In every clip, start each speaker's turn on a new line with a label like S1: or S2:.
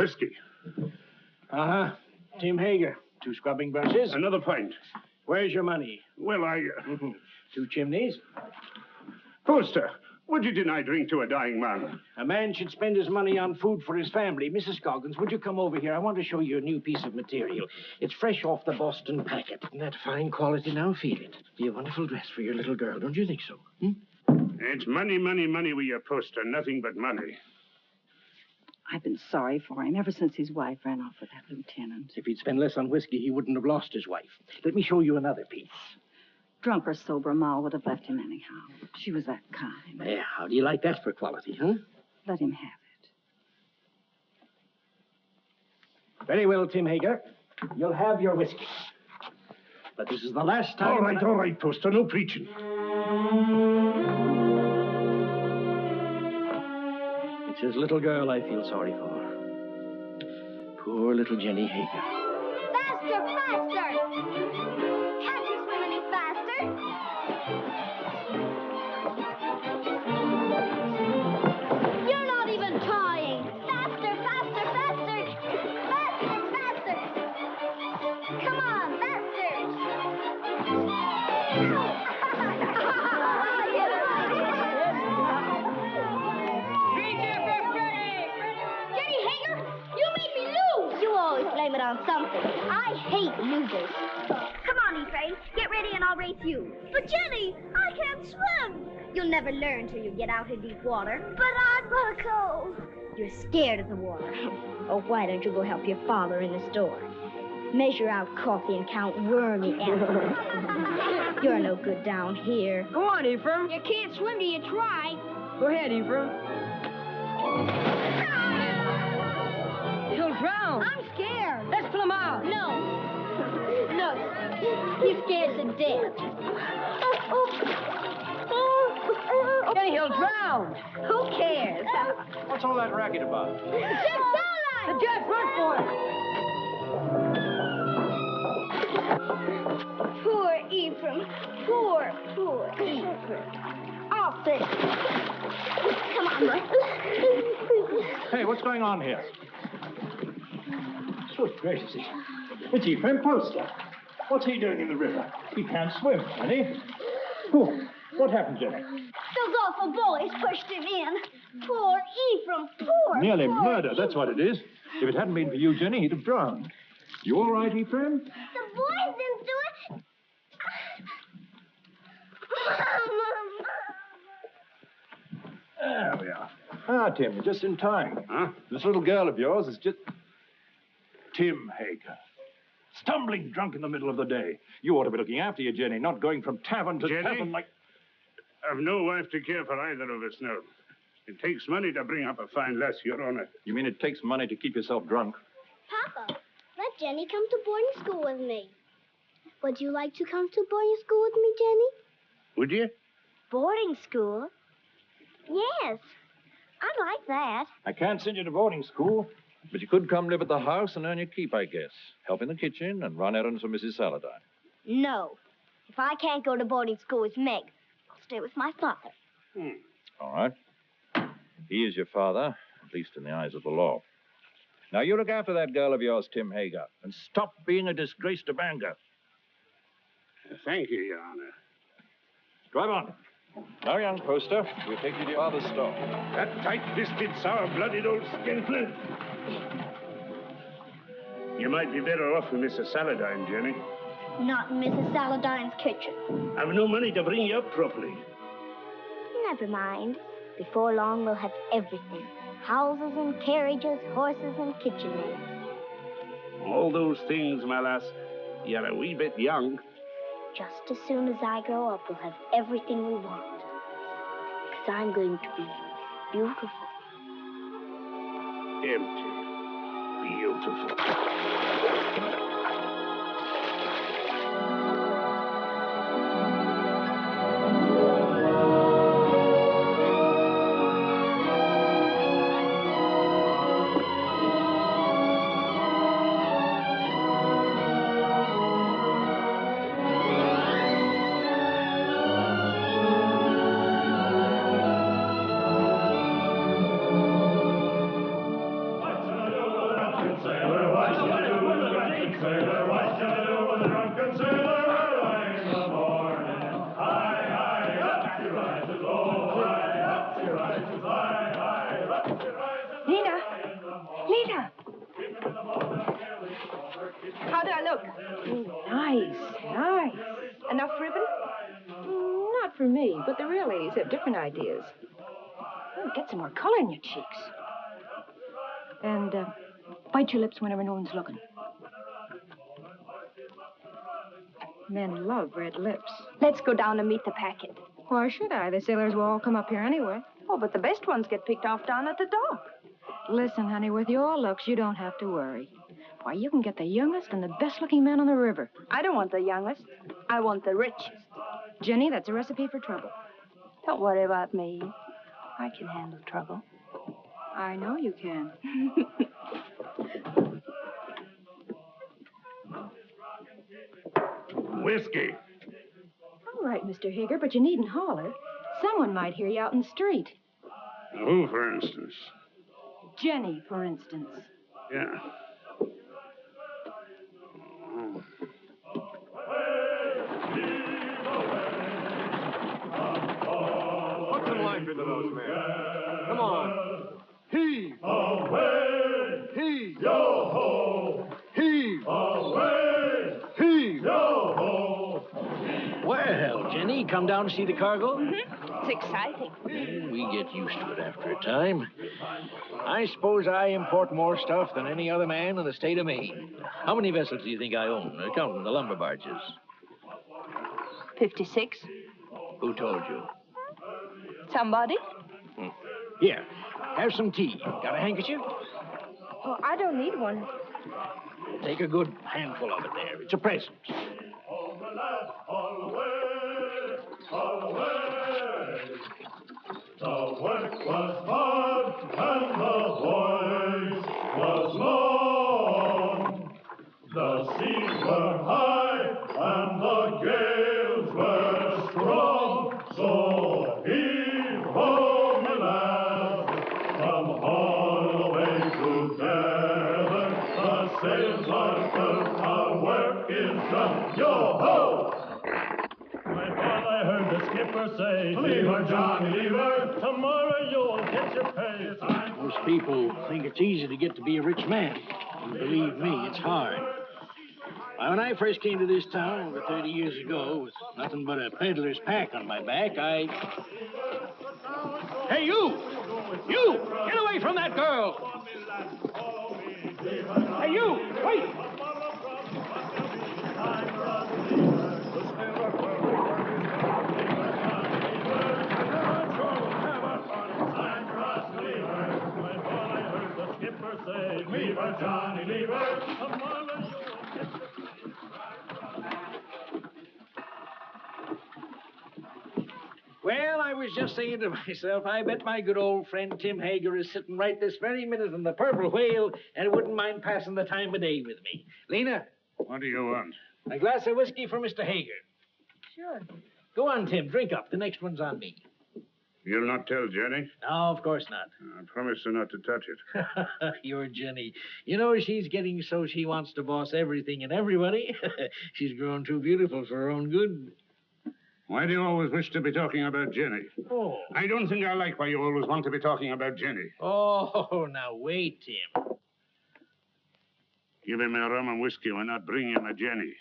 S1: Whiskey.
S2: Uh-huh. Tim Hager. 2 scrubbing brushes.
S1: Another pint.
S2: Where's your money?
S1: Well, I...
S2: 2 chimneys.
S1: Poster, would you deny drink to a dying man?
S2: A man should spend his money on food for his family. Mrs. Scoggins, would you come over here? I want to show you a new piece of material. It's fresh off the Boston packet. Isn't that fine quality? Now feel it. Be a wonderful dress for your little girl, don't you think so?
S1: It's money, money, money with your Poster. Nothing but money.
S3: I've been sorry for him ever since his wife ran off with that lieutenant.
S2: If he'd spent less on whiskey, he wouldn't have lost his wife. Let me show you another piece.
S3: Drunk or sober, Ma would have left him anyhow. She was that kind.
S2: Yeah, how do you like that for quality, huh?
S3: Let him have it.
S2: Very well, Tim Hager. You'll have your whiskey. But this is the last time...
S1: All right, Poster. No preaching.
S2: It's his little girl I feel sorry for. Poor little Jenny Hager.
S4: Faster, faster! Can't you swim any faster? You're not even trying. Faster, faster, faster! Faster, faster! Come on, faster! Jenny Hager, you made me lose! You always blame it on something. I hate losers. Come on, Ephraim. Get ready and I'll race you. But Jenny, I can't swim. You'll never learn till you get out in deep water. But I'm gonna go. You're scared of the water. Oh, why don't you go help your father in the store? Measure out coffee and count wormy apples. You're no good down here.
S5: Go on, Ephraim.
S4: You can't swim till you try.
S5: Go ahead, Ephraim. He'll drown.
S4: I'm scared.
S5: Let's pull him out.
S4: No. Look, he's scared to death.
S5: Then he'll drown.
S4: Who cares?
S2: What's all that racket about?
S5: The judge, run for it.
S4: Poor Ephraim. Poor Ephraim. I'll fix it. Come on, boy.
S6: Hey, what's going on here?
S2: Good gracious.
S6: It's Ephraim Poster. What's he doing in the river? He can't swim, can he? Oh, what happened, Jenny?
S4: Those awful boys pushed him in. Poor Ephraim, poor.
S6: Nearly
S4: poor
S6: murder,
S4: Ephraim.
S6: that's what it is. If it hadn't been for you, Jenny, he'd have drowned. You all right, Ephraim?
S4: The boys didn't do it.
S6: There we are. Ah, Tim, you're just in time.
S1: Huh?
S6: This little girl of yours is just... Tim Hager. Stumbling drunk in the middle of the day. You ought to be looking after you, Jenny, not going from tavern to
S1: Jenny?
S6: tavern like...
S1: I've no wife to care for either of us now. It takes money to bring up a fine lass, Your Honor.
S6: You mean it takes money to keep yourself drunk?
S4: Papa, let Jenny come to boarding school with me. Would you like to come to boarding school with me, Jenny?
S1: Would you?
S4: Boarding school? Yes, I'd like that.
S6: I can't send you to boarding school, but you could come live at the house and earn your keep, I guess. Help in the kitchen and run errands for Mrs. Saladine.
S4: No. If I can't go to boarding school with Meg, I'll stay with my father.
S6: All right. He is your father, at least in the eyes of the law. Now, you look after that girl of yours, Tim Hager, and stop being a disgrace to Bangor.
S1: Thank you, Your Honor.
S6: Drive on. Now, young Poster, we'll take you to your father's store.
S1: That tight-fisted, sour-blooded old skinflint. You might be better off with Mrs. Saladine, Jenny.
S4: Not in Mrs. Saladine's kitchen.
S1: I've no money to bring you up properly.
S4: Never mind. Before long, we'll have everything. Houses and carriages, horses and kitchen maids.
S1: All those things, my lass, you're a wee bit young.
S4: Just as soon as I grow up, we'll have everything we want. Because I'm going to be beautiful.
S1: Empty. Beautiful.
S7: How do I look?
S5: Nice, nice.
S7: Enough ribbon?
S5: Not for me, but the real ladies have different ideas. Oh, get some more color in your cheeks. And bite your lips whenever no one's looking. Men love red lips.
S7: Let's go down and meet the packet.
S5: Why should I? The sailors will all come up here anyway.
S7: Oh, but the best ones get picked off down at the dock.
S5: Listen, honey, with your looks, you don't have to worry. Why, you can get the youngest and the best-looking man on the river.
S7: I don't want the youngest. I want the richest.
S5: Jenny, that's a recipe for trouble.
S7: Don't worry about me. I can handle trouble.
S5: I know you can.
S1: Whiskey.
S5: All right, Mr. Hager, but you needn't holler. Someone might hear you out in the street.
S1: Who, for instance?
S5: Jenny, for instance.
S1: Yeah.
S8: Put some life into those men. Come on. Heave. Away. Heave. Yo-ho. Heave. Away. Heave. Yo-ho.
S2: Well, Jenny, come down to see the cargo?
S7: It's exciting.
S2: We get used to it after a time. I suppose I import more stuff than any other man in the state of Maine. How many vessels do you think I own, counting the lumber barges?
S7: 56.
S2: Who told you?
S7: Somebody?
S2: Here, have some tea. Got a handkerchief?
S5: Oh, I don't need one.
S2: Take a good handful of it there. It's a present.
S8: The work was hard and the voyage was long. The seas were high and the gales were strong. So heave ho, my lads, from Holloway to Devon. The sails are filled, our work is done. Yo ho! My boy, I heard the skipper say, leave her, Johnny, leave her. Tomorrow you'll get your pay. It's time.
S2: Most people think it's easy to get to be a rich man. And believe me, it's hard. Why, when I first came to this town over 30 years ago with nothing but a peddler's pack on my back, Hey, you! You! Get away from that girl! Hey, you! Wait!
S8: Leave her, Johnny, leave her.
S2: Well, I was just saying to myself, I bet my good old friend Tim Hager is sitting right this very minute in the Purple Whale and wouldn't mind passing the time of day with me. Lena?
S1: What do you want?
S2: A glass of whiskey for Mr. Hager.
S5: Sure.
S2: Go on, Tim. Drink up. The next one's on me.
S1: You'll not tell Jenny?
S2: No, of course not.
S1: I promise her not to touch it.
S2: You're Jenny. You know, she's getting so she wants to boss everything and everybody. She's grown too beautiful for her own good.
S1: Why do you always wish to be talking about Jenny?
S2: Oh.
S1: I don't think I like why you always want to be talking about Jenny.
S2: Oh, now wait, Tim.
S1: Give him a rum and whiskey when not bring him a Jenny.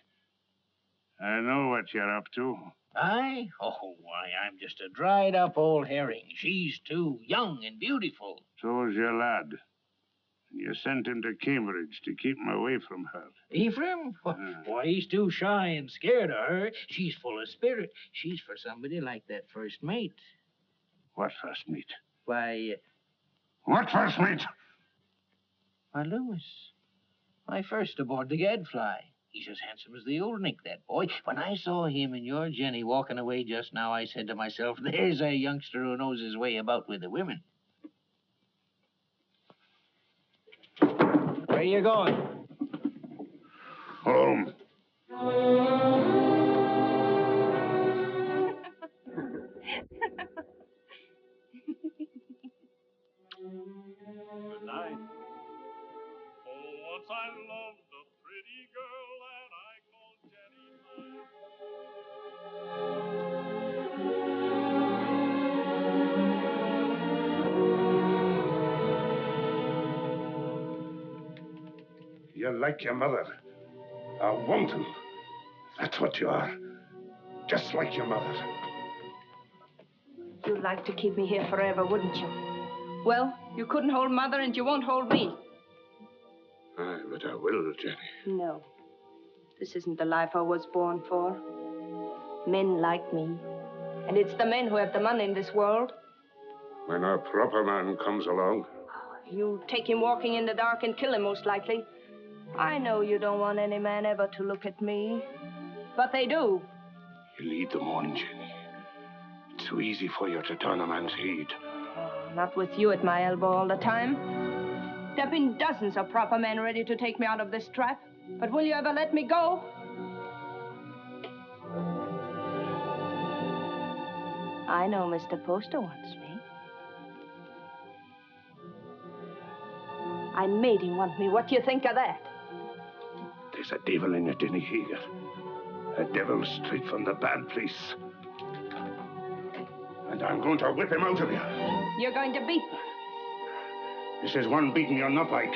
S1: I know what you're up to.
S2: I? Oh, why, I'm just a dried-up old herring. She's too young and beautiful.
S1: So's your lad. And you sent him to Cambridge to keep him away from her.
S2: Ephraim? Why, he's too shy and scared of her. She's full of spirit. She's for somebody like that first mate.
S1: What first mate?
S2: Why,
S1: What first mate?
S2: why, Lewis. My first aboard the Gadfly. He's as handsome as the old Nick, that boy. When I saw him and your Jenny walking away just now, I said to myself, there's a youngster who knows his way about with the women. Where are you going?
S1: Home.
S8: Good night. Oh, once I loved a pretty girl that I called Jenny.
S1: You're like your mother. A wanton. That's what you are. Just like your mother.
S5: You'd like to keep me here forever, wouldn't you? Well, you couldn't hold Mother and you won't hold me.
S1: Aye, but I will, Jenny.
S5: No. This isn't the life I was born for. Men like me. And it's the men who have the money in this world.
S1: When a proper man comes along.
S5: You'll take him walking in the dark and kill him, most likely. I know you don't want any man ever to look at me. But they do.
S1: You lead them on, Jenny. It's so easy for you to turn a man's head.
S5: Not with you at my elbow all the time. There have been dozens of proper men ready to take me out of this trap. But will you ever let me go? I know Mr. Poster wants me. I made him want me. What do you think of that?
S1: There's a devil in you, Jenny Hager. A devil straight from the bad place. And I'm going to whip him out of you.
S5: You're going to beat me.
S1: This is one beating you're not like.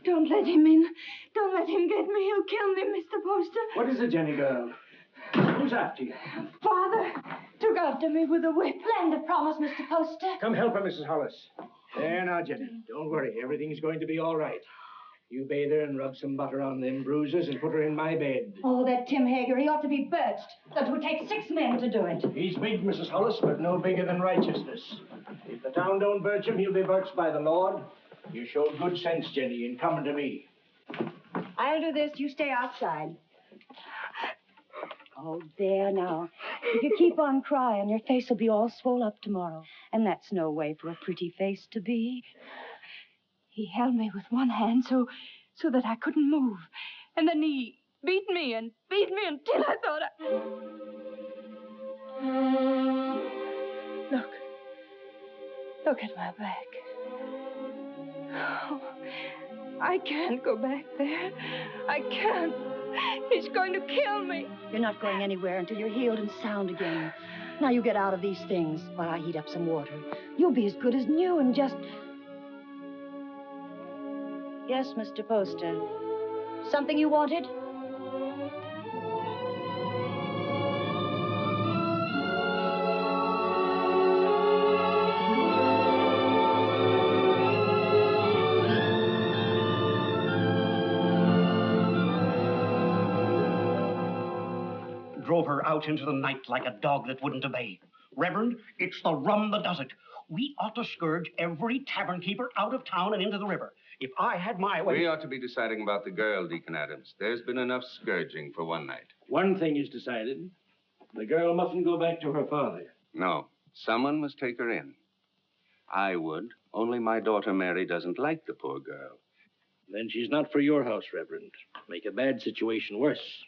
S3: Don't let him in. Don't let him get me. He'll kill me, Mr. Poster.
S2: What is it, Jenny girl? Who's after you?
S3: Father took after me with a whip.
S4: Land of promise, Mr. Poster.
S2: Come help her, Mrs. Hollis. There now, Jenny. Don't worry. Everything's going to be all right. You bathe her and rub some butter on them bruises and put her in my bed.
S4: Oh, that Tim Hager, he ought to be birched. That would take 6 men to do it.
S2: He's big, Mrs. Hollis, but no bigger than righteousness. If the town don't birch him, he'll be birched by the Lord. You showed good sense, Jenny, in coming to me.
S3: I'll do this. You stay outside. Oh, there now. If you keep on crying, your face will be all swole up tomorrow. And that's no way for a pretty face to be. He held me with one hand so that I couldn't move. And then he beat me until I thought Look at my back. Oh, I can't go back there. I can't. He's going to kill me. You're not going anywhere until you're healed and sound again. Now you get out of these things while I heat up some water. You'll be as good as new and just... Yes, Mr. Poster. Something you wanted?
S9: Drove her out into the night like a dog that wouldn't obey. Reverend, it's the rum that does it. We ought to scourge every tavern keeper out of town and into the river. If I had my way...
S10: We ought to be deciding about the girl, Deacon Adams. There's been enough scourging for one night.
S2: One thing is decided. The girl mustn't go back to her father.
S10: No. Someone must take her in. I would, only my daughter Mary doesn't like the poor girl.
S2: Then she's not for your house, Reverend. Make a bad situation worse.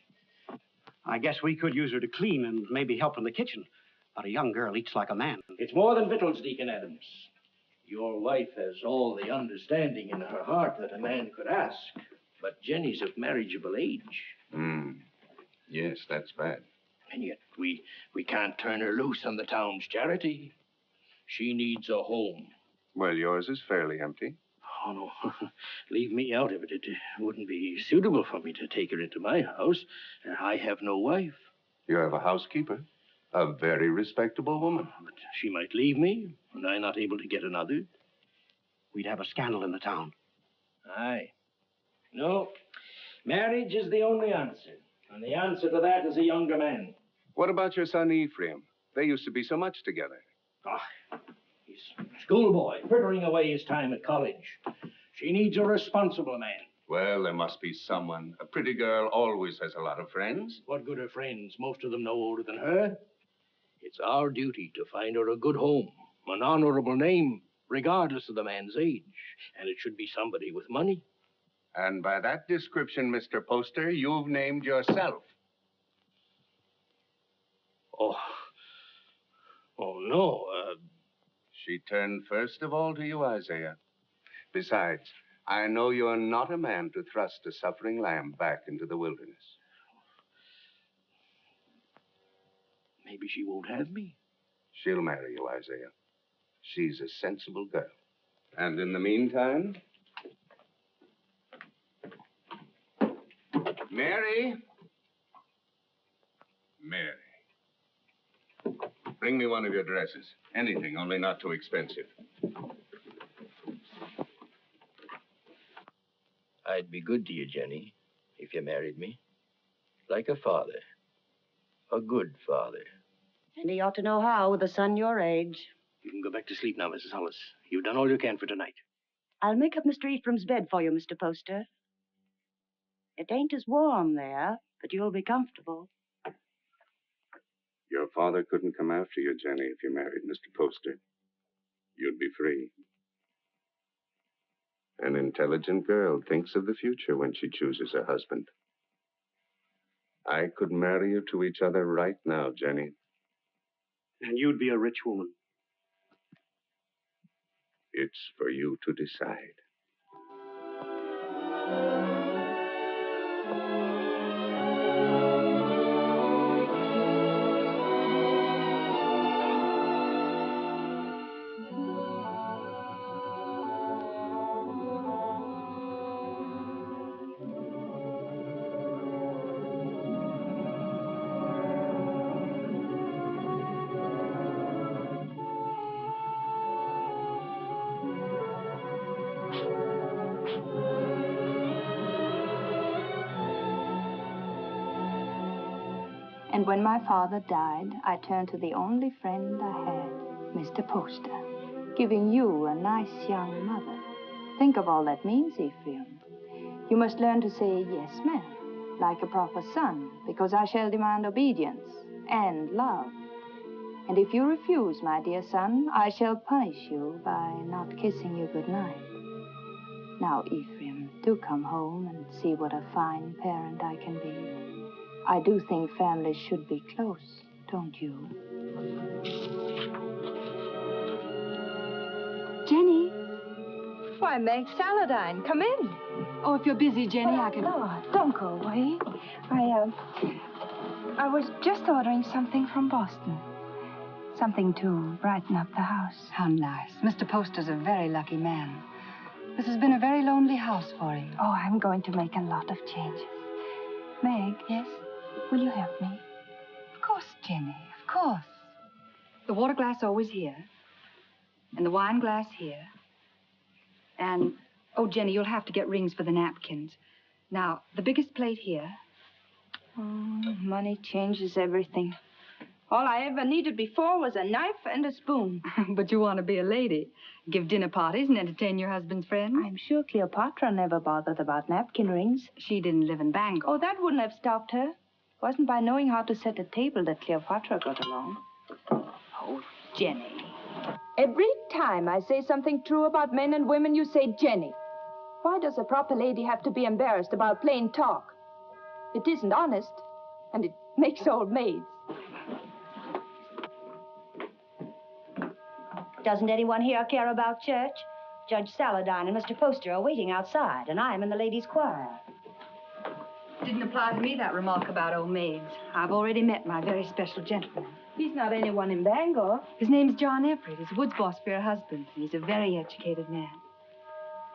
S9: I guess we could use her to clean and maybe help in the kitchen. But a young girl eats like a man.
S2: It's more than victuals, Deacon Adams. Your wife has all the understanding in her heart that a man could ask. But Jenny's of marriageable age.
S10: Yes, that's bad.
S2: And yet we can't turn her loose on the town's charity. She needs a home.
S10: Well, yours is fairly empty.
S2: Oh, no. Leave me out of it. It wouldn't be suitable for me to take her into my house. I have no wife.
S10: You have a housekeeper, a very respectable woman.
S2: But she might leave me, and I not able to get another.
S9: We'd have a scandal in the town.
S2: Aye. No. Marriage is the only answer. And the answer to that is a younger man.
S10: What about your son Ephraim? They used to be so much together.
S2: Ah, he's a schoolboy, frittering away his time at college. She needs a responsible man.
S10: Well, there must be someone. A pretty girl always has a lot of friends.
S2: What good are friends? Most of them no older than her. It's our duty to find her a good home, an honorable name, regardless of the man's age. And it should be somebody with money.
S10: And by that description, Mr. Poster, you've named yourself.
S2: Oh, no.
S10: She turned first of all to you, Isaiah. Besides, I know you're not a man to thrust a suffering lamb back into the wilderness.
S2: Maybe she won't have me.
S10: She'll marry you, Isaiah. She's a sensible girl. And in the meantime... Mary! Mary. Bring me one of your dresses. Anything, only not too expensive.
S2: I'd be good to you, Jenny, if you married me. Like a father. A good father.
S7: And he ought to know how with a son your age.
S2: You can go back to sleep now, Mrs. Hollis. You've done all you can for tonight.
S7: I'll make up Mr. Ephraim's bed for you, Mr. Poster. It ain't as warm there, but you'll be comfortable.
S10: Your father couldn't come after you, Jenny, if you married Mr. Poster. You'd be free. An intelligent girl thinks of the future when she chooses a husband. I could marry you to each other right now, Jenny.
S9: And you'd be a rich woman.
S10: It's for you to decide.
S5: And when my father died, I turned to the only friend I had, Mr. Poster, giving you a nice young mother. Think of all that means, Ephraim. You must learn to say yes, ma'am, like a proper son, because I shall demand obedience and love. And if you refuse, my dear son, I shall punish you by not kissing you goodnight. Now, Ephraim, do come home and see what a fine parent I can be. I do think families should be close, don't you? Jenny? Why, Meg Saladine, come in. Oh, if you're busy, Jenny, I can...
S3: No, don't go away. I was just ordering something from Boston. Something to brighten up the house.
S5: How nice. Mr. Poster's a very lucky man. This has been a very lonely house for him.
S3: Oh, I'm going to make a lot of changes. Meg?
S5: Yes?
S3: Will you help me?
S5: Of course, Jenny, of course. The water glass always here. And the wine glass here. And, oh, Jenny, you'll have to get rings for the napkins. Now, the biggest plate here.
S3: Oh, money changes everything. All I ever needed before was a knife and a spoon.
S5: But you want to be a lady. Give dinner parties and entertain your husband's friends.
S3: I'm sure Cleopatra never bothered about napkin rings.
S5: She didn't live in Bangor.
S3: Oh, that wouldn't have stopped her. It wasn't by knowing how to set a table that Cleopatra got along.
S5: Oh, Jenny.
S3: Every time I say something true about men and women, you say Jenny. Why does a proper lady have to be embarrassed about plain talk? It isn't honest, and it makes old maids.
S7: Doesn't anyone here care about church? Judge Saladine and Mr. Poster are waiting outside, and I'm in the ladies' choir.
S5: Didn't apply to me, that remark about old maids. I've already met my very special gentleman.
S3: He's not anyone in Bangor.
S5: His name's John Everett. He's Wood's boss for her husband. He's a very educated man.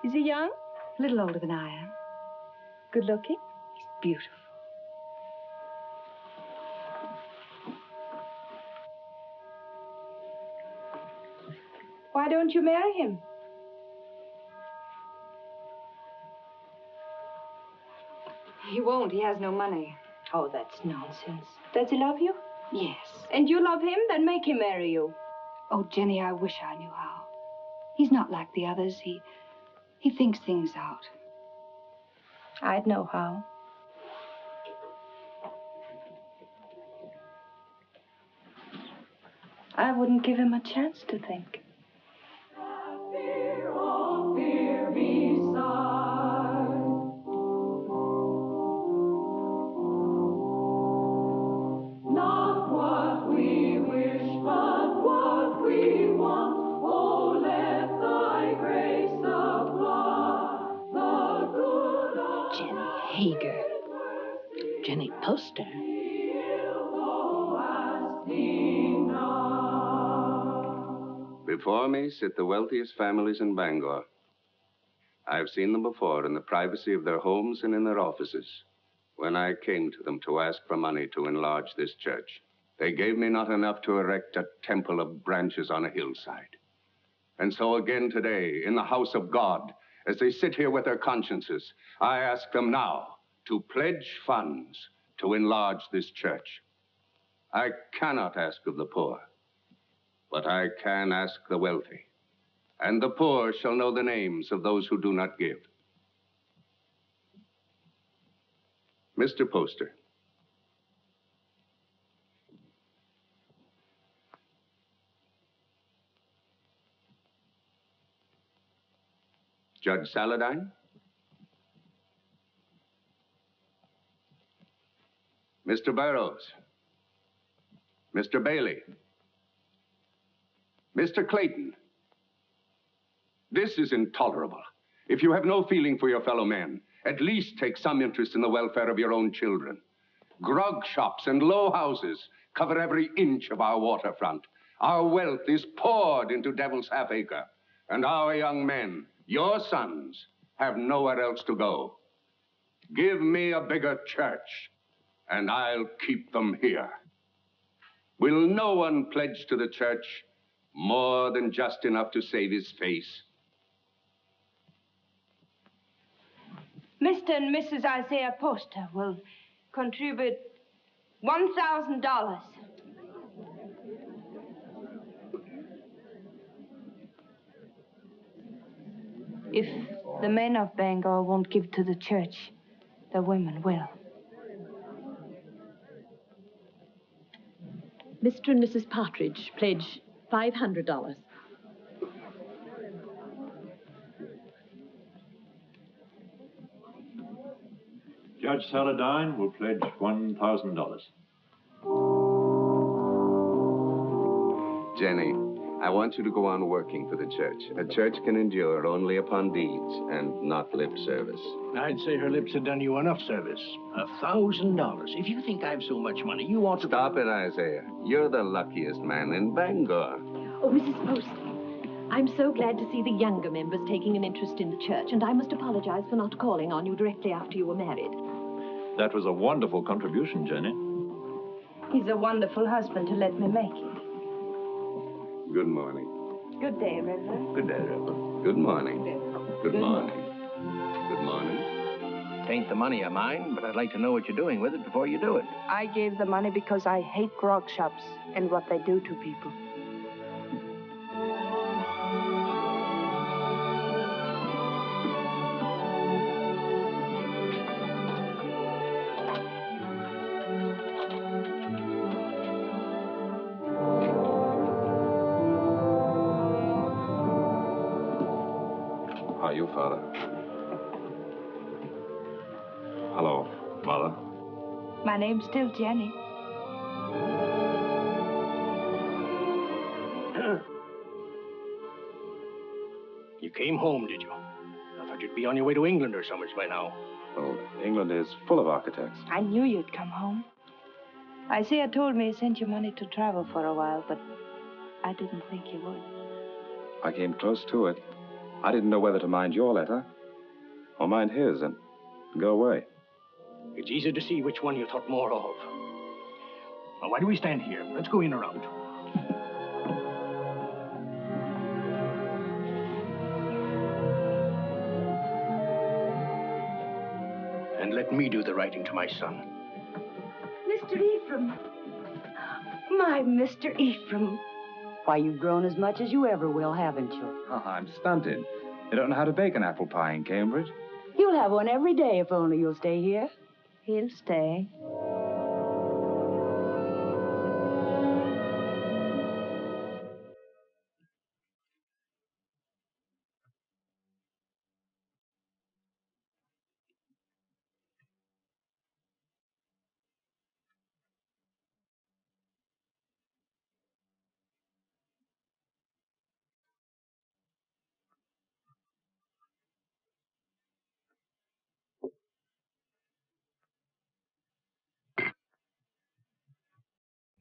S3: Is he young?
S5: A little older than I am.
S3: Good looking?
S5: He's beautiful.
S3: Why don't you marry him?
S5: He won't. He has no money.
S3: Oh, that's nonsense. Does he love you?
S5: Yes.
S3: And you love him? Then make him marry you.
S5: Oh, Jenny, I wish I knew how. He's not like the others. He thinks things out.
S3: I'd know how. I wouldn't give him a chance to think.
S2: Hager. Jenny Poster.
S10: Before me sit the wealthiest families in Bangor. I've seen them before in the privacy of their homes and in their offices. When I came to them to ask for money to enlarge this church, they gave me not enough to erect a temple of branches on a hillside. And so again today, in the house of God, as they sit here with their consciences, I ask them now to pledge funds to enlarge this church. I cannot ask of the poor, but I can ask the wealthy. And the poor shall know the names of those who do not give. Mr. Poster. Judge Saladine? Mr. Burroughs? Mr. Bailey? Mr. Clayton? This is intolerable. If you have no feeling for your fellow men, at least take some interest in the welfare of your own children. Grog shops and low houses cover every inch of our waterfront. Our wealth is poured into Devil's Half-Acre, and our young men, your sons, have nowhere else to go. Give me a bigger church, and I'll keep them here. Will no one pledge to the church more than just enough to save his face?
S3: Mr. and Mrs. Isaiah Poster will contribute $1,000. If the men of Bangor won't give to the church, the women will.
S11: Mr. and Mrs. Partridge pledge $500.
S6: Judge Saladine will pledge $1,000.
S10: Jenny, I want you to go on working for the church. A church can endure only upon deeds and not lip service.
S2: I'd say her lips have done you enough service. $1,000. If you think I've so much money, you ought to...
S10: Stop it, Isaiah. You're the luckiest man in Bangor.
S11: Oh, Mrs. Poster, I'm so glad to see the younger members taking an interest in the church, and I must apologize for not calling on you directly after you were married.
S6: That was a wonderful contribution, Jenny.
S3: He's a wonderful husband to let me make it.
S10: Good morning.
S3: Good day, Reverend.
S10: Good day, Reverend. Good morning. Good morning. Good morning.
S2: It ain't the money of mine, but I'd like to know what you're doing with it before you do it.
S3: I gave the money because I hate grog shops and what they do to people.
S10: How are you, Father? Hello, Mother.
S3: My name's still Jenny.
S2: You came home, did you? I thought you'd be on your way to England or somewhere by now.
S12: Oh, England is full of architects.
S3: I knew you'd come home.
S5: Isaiah told me he sent you money to travel for a while, but I didn't think he would.
S12: I came close to it. I didn't know whether to mind your letter or mind his and go away.
S2: It's easy to see which one you thought more of. Now, why do we stand here? Let's go in around. And let me do the writing to my son.
S3: Mr. Ephraim. My Mr. Ephraim.
S7: Why, you've grown as much as you ever will, haven't you?
S12: Oh, I'm stunted. They don't know how to bake an apple pie in Cambridge.
S7: You'll have one every day if only you'll stay here.
S5: He'll stay.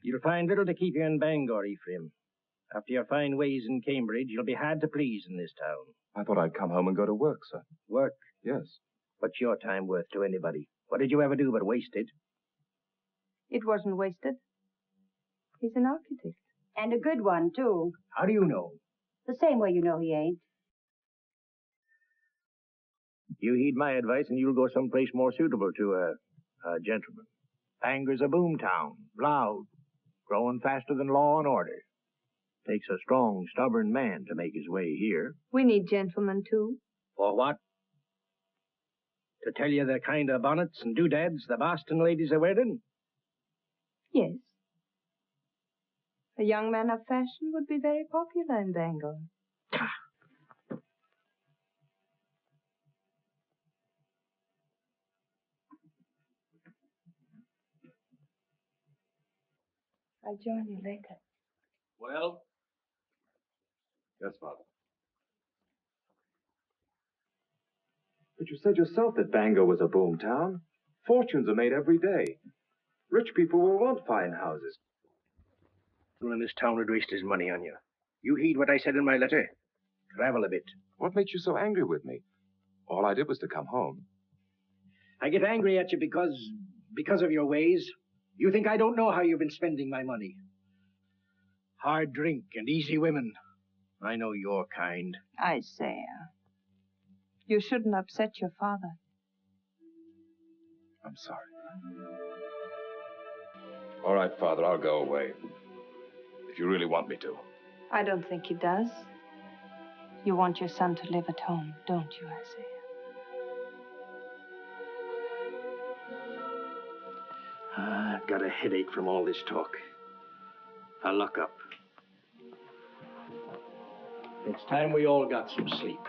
S2: You'll find little to keep you in Bangor, Ephraim. After your fine ways in Cambridge, you'll be hard to please in this town.
S12: I thought I'd come home and go to work, sir.
S2: Work?
S12: Yes.
S2: What's your time worth to anybody? What did you ever do but waste it?
S5: It wasn't wasted. He's an architect.
S7: And a good one, too.
S2: How do you know?
S7: The same way you know he ain't.
S2: You heed my advice and you'll go someplace more suitable to a gentleman. Bangor's a boom town, loud, growing faster than law and order. Takes a strong, stubborn man to make his way here.
S5: We need gentlemen, too.
S2: For what? To tell you the kind of bonnets and doodads the Boston ladies are wearing?
S5: Yes. A young man of fashion would be very popular in Bangor. I'll join you later.
S12: Well? Yes, Father. But you said yourself that Bangor was a boom town. Fortunes are made every day. Rich people will want fine houses.
S2: Who in this town would waste his money on you? You heed what I said in my letter. Travel a bit.
S12: What makes you so angry with me? All I did was to come home.
S2: I get angry at you because of your ways. You think I don't know how you've been spending my money. Hard drink and easy women. I know your kind.
S5: Isaiah, you shouldn't upset your father.
S12: I'm sorry. All right, Father, I'll go away. If you really want me to.
S5: I don't think he does. You want your son to live at home, don't you, Isaiah?
S2: I've got a headache from all this talk. I'll lock up. It's time we all got some sleep.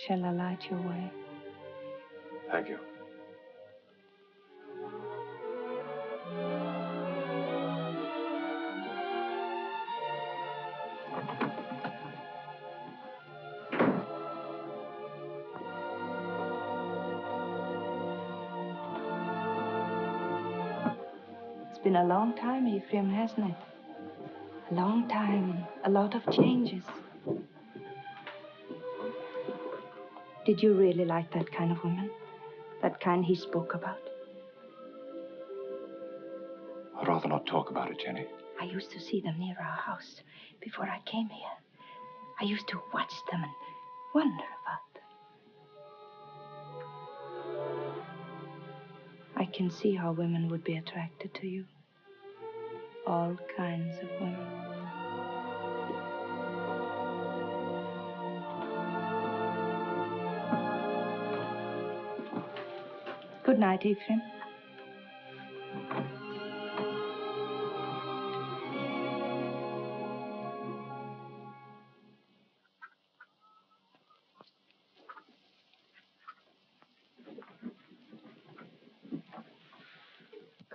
S5: Shall I light your way?
S12: Thank you.
S5: It's been a long time, Ephraim, hasn't it? A long time, a lot of changes. Did you really like that kind of woman? That kind he spoke about?
S12: I'd rather not talk about it, Jenny.
S5: I used to see them near our house before I came here. I used to watch them and wonder about them. I can see how women would be attracted to you. All kinds of women. Good night, Ephraim.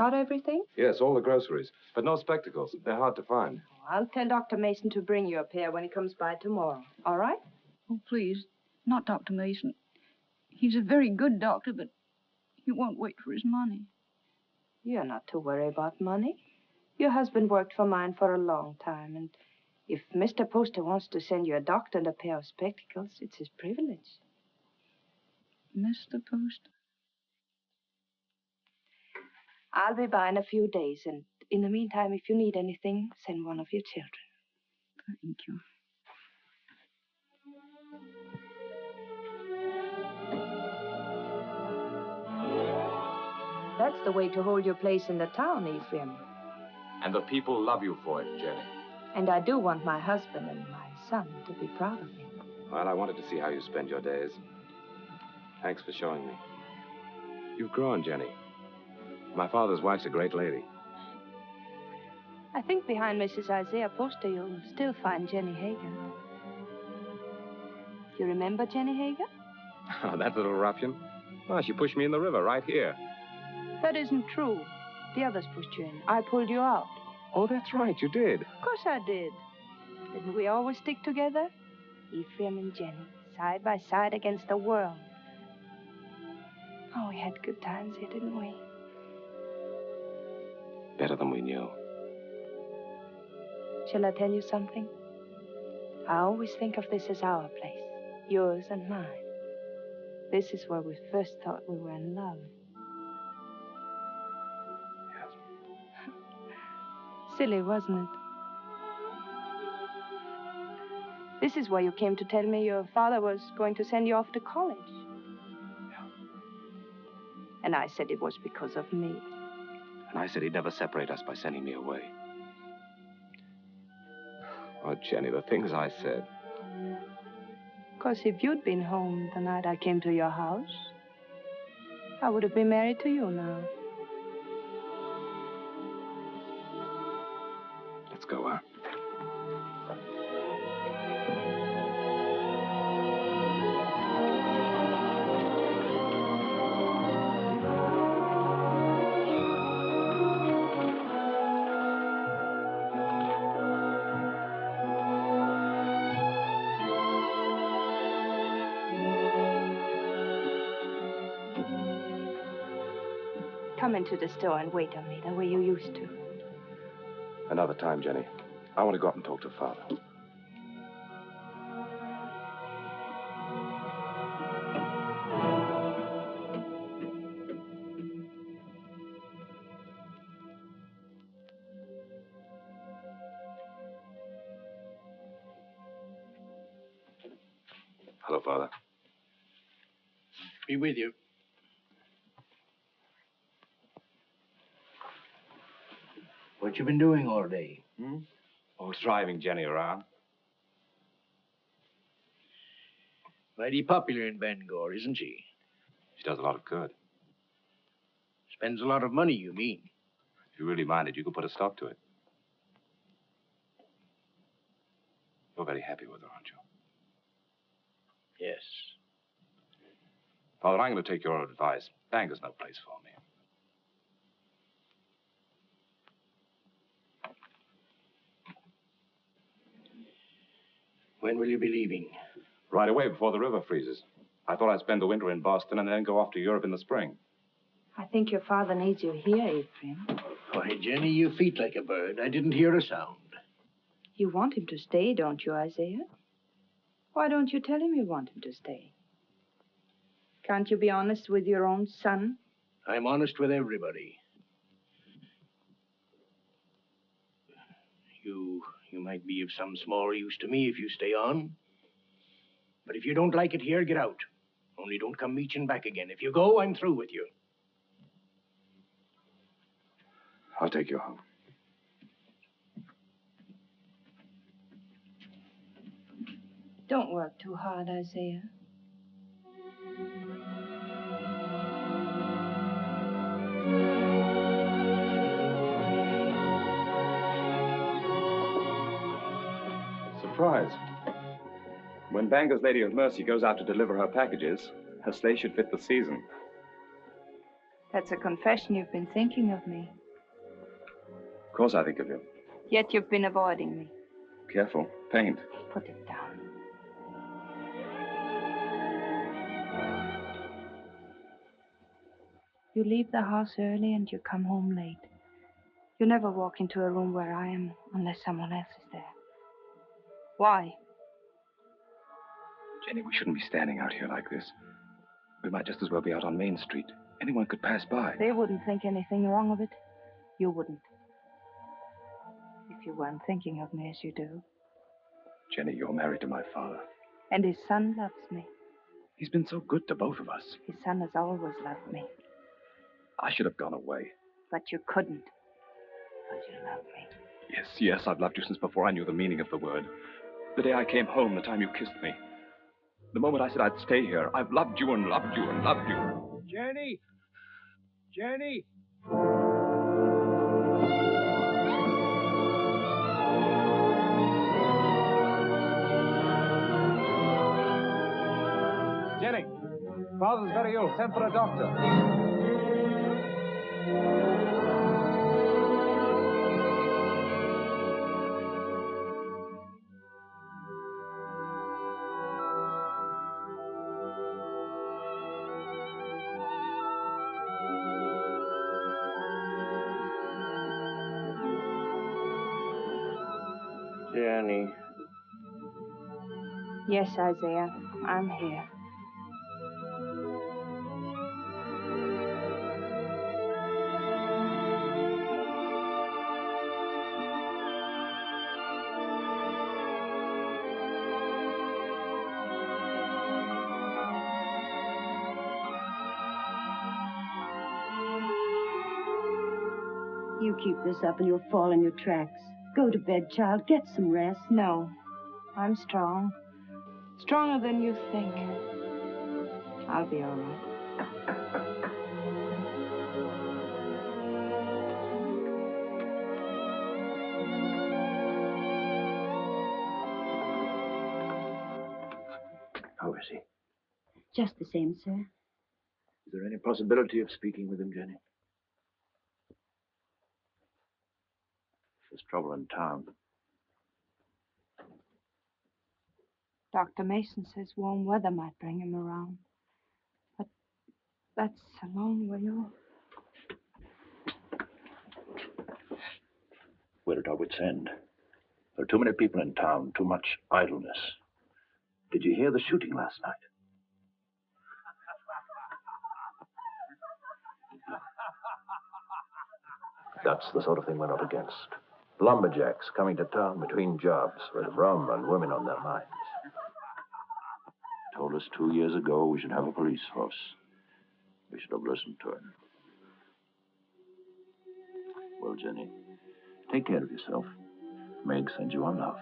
S5: Got everything?
S13: Yes, all the groceries. But no spectacles. They're hard to find.
S5: I'll tell Dr. Mason to bring you a pair when he comes by tomorrow. All right?
S3: Oh, please, not Dr. Mason. He's a very good doctor, but he won't wait for his money.
S5: You're not to worry about money. Your husband worked for mine for a long time, and if Mr. Poster wants to send you a doctor and a pair of spectacles, it's his privilege.
S3: Mr. Poster?
S5: I'll be by in a few days, and in the meantime, if you need anything, send one of your children.
S3: Thank you.
S5: That's the way to hold your place in the town, Ephraim.
S13: And the people love you for it, Jenny.
S5: And I do want my husband and my son to be proud of me.
S13: Well, I wanted to see how you spend your days. Thanks for showing me. You've grown, Jenny. My father's wife's a great lady.
S5: I think behind Mrs. Isaiah Poster, you'll still find Jenny Hager. You remember Jenny Hager?
S13: Oh, that little ruffian? Oh, she pushed me in the river right here.
S5: That isn't true. The others pushed you in. I pulled you out.
S13: Oh, that's right, you did.
S5: Of course I did. Didn't we always stick together? Ephraim and Jenny, side by side against the world. Oh, we had good times here, didn't we?
S13: Better than we knew.
S5: Shall I tell you something? I always think of this as our place, yours and mine. This is where we first thought we were in love.
S13: Yes.
S5: Silly, wasn't it? This is where you came to tell me your father was going to send you off to college.
S13: Yeah.
S5: And I said it was because of me.
S13: And I said he'd never separate us by sending me away. Oh, Jenny, the things I said.
S5: Of course, if you'd been home the night I came to your house, I would have been married to you now.
S13: Let's go, huh?
S5: Come into the store and wait on me the way you used to.
S13: Another time, Jenny. I want to go up and talk to Father. Hello, Father.
S2: Be with you. What you been doing all day?
S13: Oh, driving Jenny around.
S2: Mighty popular in Bangor, isn't she?
S13: She does a lot of good.
S2: Spends a lot of money, you mean?
S13: If you really minded, you could put a stop to it. You're very happy with her, aren't you?
S2: Yes.
S13: Father, I'm going to take your advice. Bangor's no place for me.
S2: When will you be leaving?
S13: Right away, before the river freezes. I thought I'd spend the winter in Boston and then go off to Europe in the spring.
S5: I think your father needs you here, Ephraim.
S2: Why, Jenny, you feet like a bird. I didn't hear a sound.
S5: You want him to stay, don't you, Isaiah? Why don't you tell him you want him to stay? Can't you be honest with your own son?
S2: I'm honest with everybody. You might be of some small use to me if you stay on. But if you don't like it here, get out. Only don't come meeching back again. If you go, I'm through with you.
S13: I'll take you home.
S5: Don't work too hard, Isaiah.
S13: Surprise. When Bangor's Lady of Mercy goes out to deliver her packages, her sleigh should fit the season.
S5: That's a confession you've been thinking of me.
S12: Of course I think of you.
S5: Yet you've been avoiding me.
S12: Careful. Paint.
S5: Put it down. You leave the house early and you come home late. You never walk into a room where I am unless someone else is there. Why?
S12: Jenny, we shouldn't be standing out here like this. We might just as well be out on Main Street. Anyone could pass by.
S5: They wouldn't think anything wrong of it. You wouldn't. If you weren't thinking of me as you do.
S12: Jenny, you're married to my father.
S5: And his son loves me.
S12: He's been so good to both of us.
S5: His son has always loved me.
S12: I should have gone away.
S5: But you couldn't. Because you love me.
S12: Yes, I've loved you since before I knew the meaning of the word. The day I came home, the time you kissed me. The moment I said I'd stay here, I've loved you and loved you and loved you.
S2: Jenny! Jenny!
S12: Jenny! Father's very ill. Send for a doctor.
S2: Jenny.
S5: Yes, Isaiah, I'm here.
S7: You keep this up and you'll fall in your tracks. Go to bed, child. Get some rest.
S5: No, I'm strong. Stronger than you think. I'll be all right.
S2: How is he?
S7: Just the same, sir.
S2: Is there any possibility of speaking with him, Jenny? There's trouble in town.
S5: Dr. Mason says warm weather might bring him around. But that's a long way off.
S2: We're at our wits' end. There are too many people in town, too much idleness. Did you hear the shooting last night? That's the sort of thing we're not against. Lumberjacks coming to town between jobs with rum and women on their minds. Told us 2 years ago we should have a police force. We should have listened to him. Well, Jenny, take care of yourself. Meg sends you our love.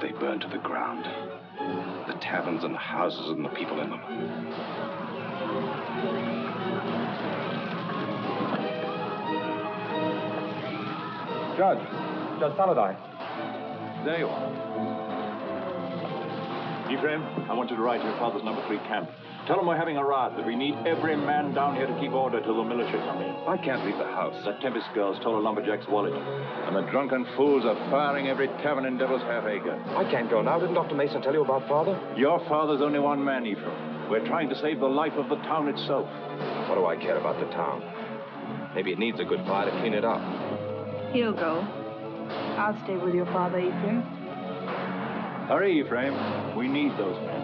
S14: They burn to the ground. The taverns and the houses and the people in them.
S12: Judge Saladine.
S6: There you are. Ephraim, I want you to ride to your father's number 3 camp. Tell him we're having a rout, that we need every man down here to keep order till the militia come in.
S12: I can't leave the house.
S6: The Tempest girl stole a lumberjack's wallet. And the drunken fools are firing every tavern in Devil's Half Acre.
S12: I can't go now. Didn't Dr. Mason tell you about Father?
S6: Your father's only one man, Ephraim. We're trying to save the life of the town itself.
S12: What do I care about the town? Maybe it needs a good fire to clean it up.
S5: He'll go. I'll stay with your father, Ephraim.
S6: Hurry, Ephraim. We need those men.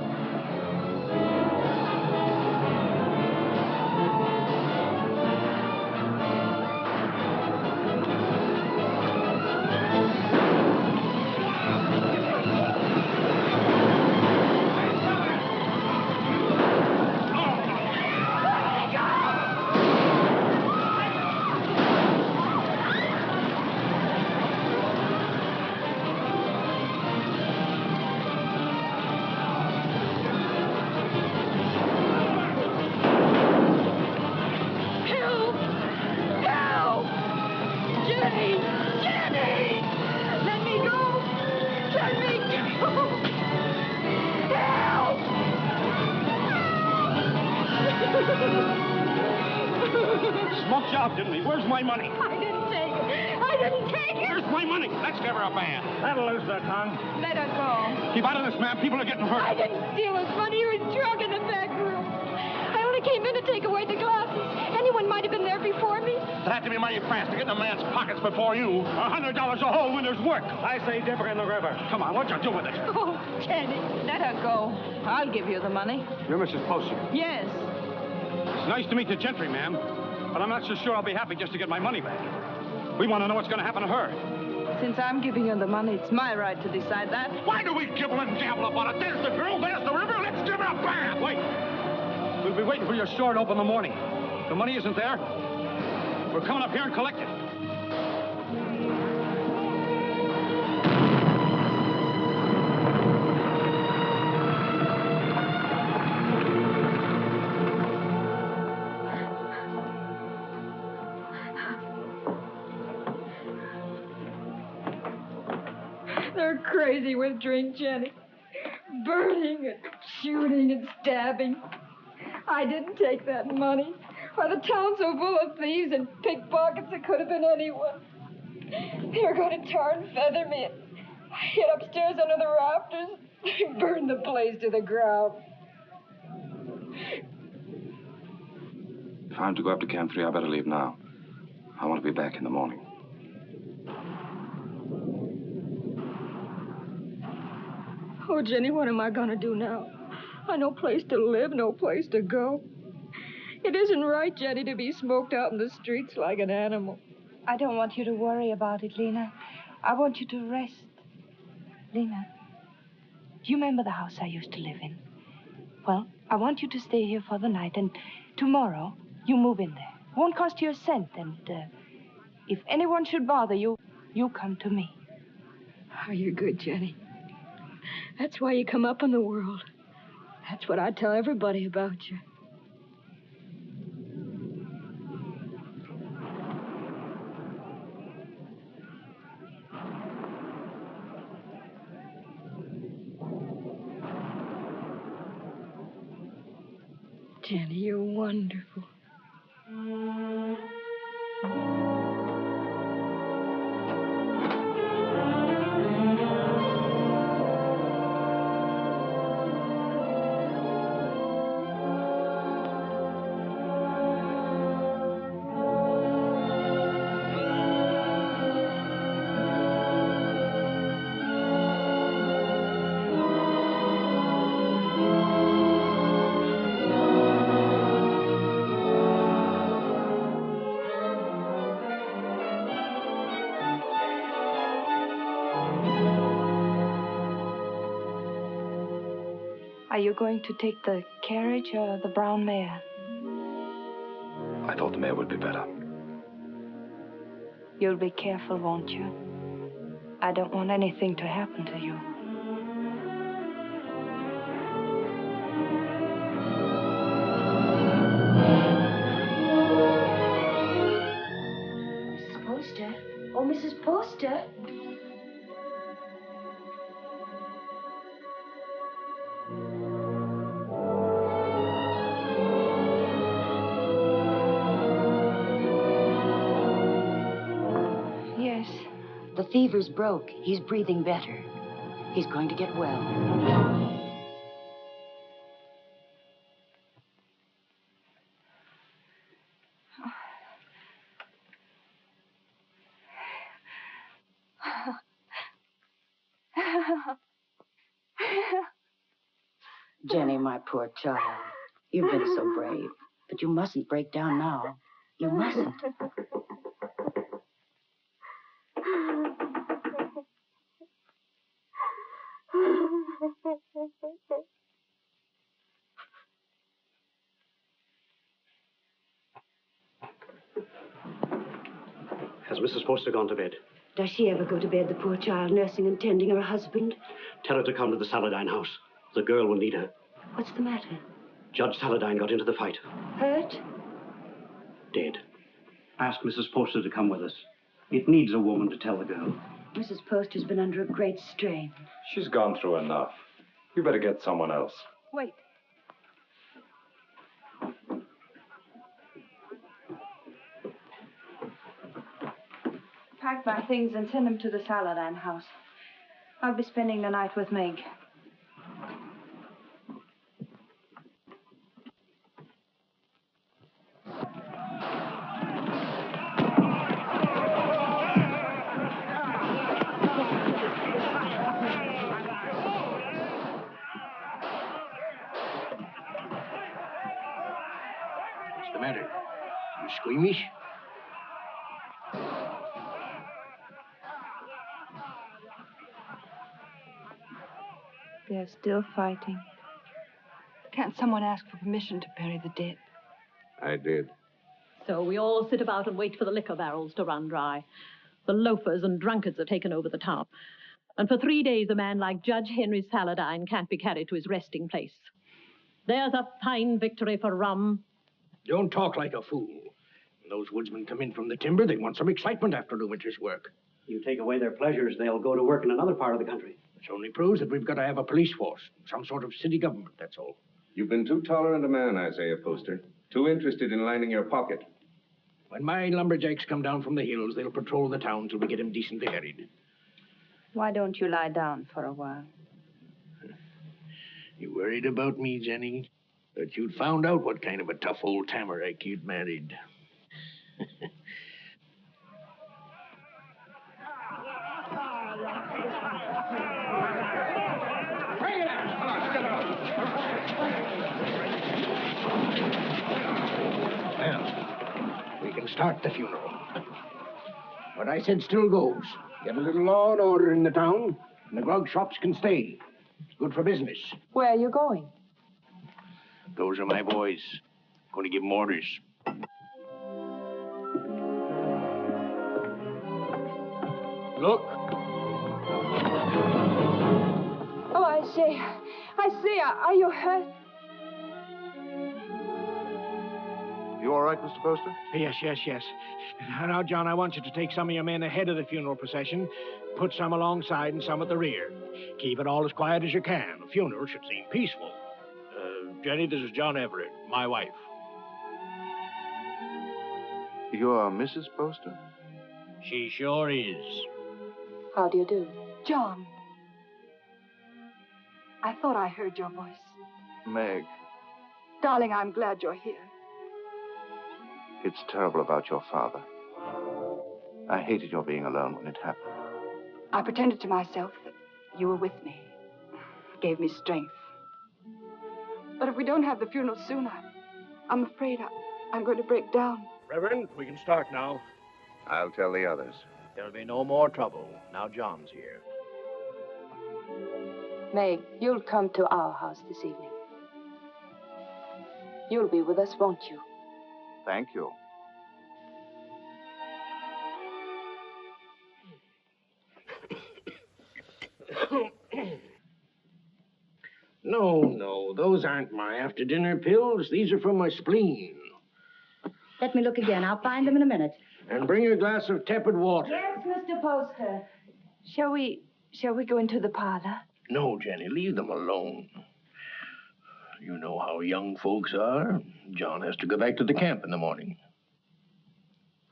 S9: bumped you out, didn't he? Where's my money?
S11: I didn't take it. I didn't take it.
S9: Where's my money? Let's give her a band.
S1: That'll lose the tongue.
S11: Let her go.
S9: Keep out of this, ma'am. People are getting hurt.
S11: I didn't steal his money. He was drunk in the back room. I only came in to take away the glasses. Anyone might have been there before me.
S9: It had to be mighty fast to get in a man's pockets before you. $100 a hole when there's work.
S1: I say dip her in the river.
S9: Come on, what you do with it?
S11: Oh, Jenny.
S7: Let her go. I'll give you the money.
S9: You're Mrs. Poster.
S7: Yes.
S9: It's nice to meet the gentry, ma'am. But I'm not so sure I'll be happy just to get my money back. We want to know what's going to happen to her.
S7: Since I'm giving you the money, it's my right to decide that.
S9: Why do we gibble and gabble about it? There's the girl, there's the river. Let's give her a bath. Wait. We'll be waiting for your store to open in the morning. The money isn't there. We're coming up here and collect it.
S11: They're crazy with drink, Jenny. Burning and shooting and stabbing. I didn't take that money. Why, the town's so full of thieves and pickpockets, it could have been anyone. They were going to tar and feather me and hid upstairs under the rafters and burn the place to the ground.
S14: If I'm to go up to Camp 3, I better leave now. I want to be back in the morning.
S11: Oh, Jenny, what am I going to do now? I no place to live, no place to go. It isn't right, Jenny, to be smoked out in the streets like an animal.
S5: I don't want you to worry about it, Lena. I want you to rest. Lena, do you remember the house I used to live in? Well, I want you to stay here for the night, and tomorrow you move in there. It won't cost you a cent, and if anyone should bother you, you come to me.
S11: Oh, you're good, Jenny. That's why you come up in the world. That's what I tell everybody about you. Jenny, you're wonderful.
S5: Are you going to take the carriage or the brown mare?
S14: I thought the mare would be better.
S5: You'll be careful, won't you? I don't want anything to happen to you.
S3: Mrs. Poster? Oh, Mrs. Poster?
S7: The fever's broke. He's breathing better. He's going to get well. Jenny, my poor child. You've been so brave. But you mustn't break down now. You mustn't.
S9: Has Mrs. Poster gone to bed?
S3: Does she ever go to bed, the poor child, nursing and tending her husband?
S9: Tell her to come to the Saladine house. The girl will need her.
S3: What's the matter?
S9: Judge Saladine got into the fight.
S3: Hurt?
S9: Dead. Ask Mrs. Poster to come with us. It needs a woman to tell the girl.
S3: Mrs. Poster's been under a great strain.
S14: She's gone through enough. You better get someone else.
S5: Wait. pack my things and send them to the Saladin house. I'll be spending the night with Meg.
S2: What's the matter? You squeamish?
S5: They're still fighting. Can't someone ask for permission to bury the dead?
S10: I did.
S15: So we all sit about and wait for the liquor barrels to run dry. The loafers and drunkards have taken over the town. And for 3 days, a man like Judge Henry Saladin can't be carried to his resting place. There's a fine victory for rum.
S2: Don't talk like a fool. When those woodsmen come in from the timber, they want some excitement after the winter's work.
S16: You take away their pleasures, they'll go to work in another part of the country.
S2: Which only proves that we've got to have a police force, some sort of city government, that's all.
S10: You've been too tolerant a man, Isaiah Poster. Too interested in lining your pocket.
S2: When my lumberjacks come down from the hills, they'll patrol the town till we get them decently harried.
S5: Why don't you lie down for a while?
S2: You worried about me, Jenny? That you'd found out what kind of a tough old tamarack you'd married. Well, we can start the funeral. What I said still goes. Get a little law and order in the town, and the grog shops can stay. It's good for business.
S5: Where are you going?
S2: Those are my boys. Going to give them orders. Look.
S5: Oh, Isaiah, are you hurt?
S14: You all right, Mr. Poster?
S2: Yes. Now, John, I want you to take some of your men ahead of the funeral procession, put some alongside and some at the rear. Keep it all as quiet as you can. The funeral should seem peaceful. Jenny, this is John Everett, my wife.
S14: You're Mrs. Poster?
S2: She sure is.
S5: How do you do? John. I thought I heard your voice.
S14: Meg,
S5: Darling, I'm glad you're here.
S14: it's terrible about your father. I hated your being alone when it happened.
S5: I pretended to myself that you were with me. It gave me strength. But if we don't have the funeral soon, I'm afraid I'm going to break down.
S2: Reverend, we can start now.
S10: I'll tell the others.
S2: There'll be no more trouble. Now John's here.
S5: Meg, you'll come to our house this evening. You'll be with us, won't you?
S14: Thank you.
S2: No, those aren't my after-dinner pills. These are for my spleen.
S7: Let me look again. I'll find them in a minute.
S2: And bring a glass of tepid water.
S5: Yes, Mr. Poster. Shall we go into the parlor?
S2: No, Jenny, leave them alone. You know how young folks are. John has to go back to the camp in the morning.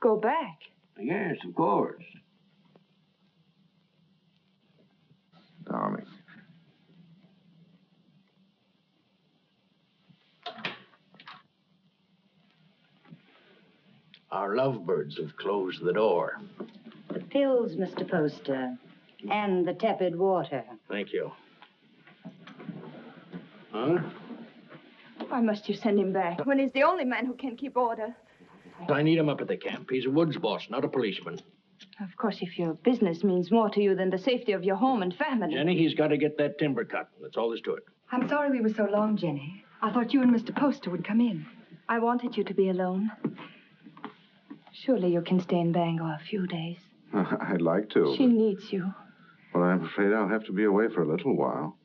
S5: Go back?
S2: Yes, of course.
S14: Darling.
S2: Our lovebirds have closed the door.
S7: The pills, Mr. Poster, and the tepid water.
S2: Thank you. Huh?
S5: Why must you send him back when he's the only man who can keep order?
S2: I need him up at the camp. He's a woods boss, not a policeman.
S5: Of course, if your business means more to you than the safety of your home and family.
S2: Jenny, he's got to get that timber cut. That's all there's to it.
S11: I'm sorry we were so long, Jenny. I thought you and Mr. Poster would come in.
S5: I wanted you to be alone. Surely you can stay in Bangor a few days.
S14: I'd like to.
S5: She needs you.
S14: Well, I'm afraid I'll have to be away for a little while.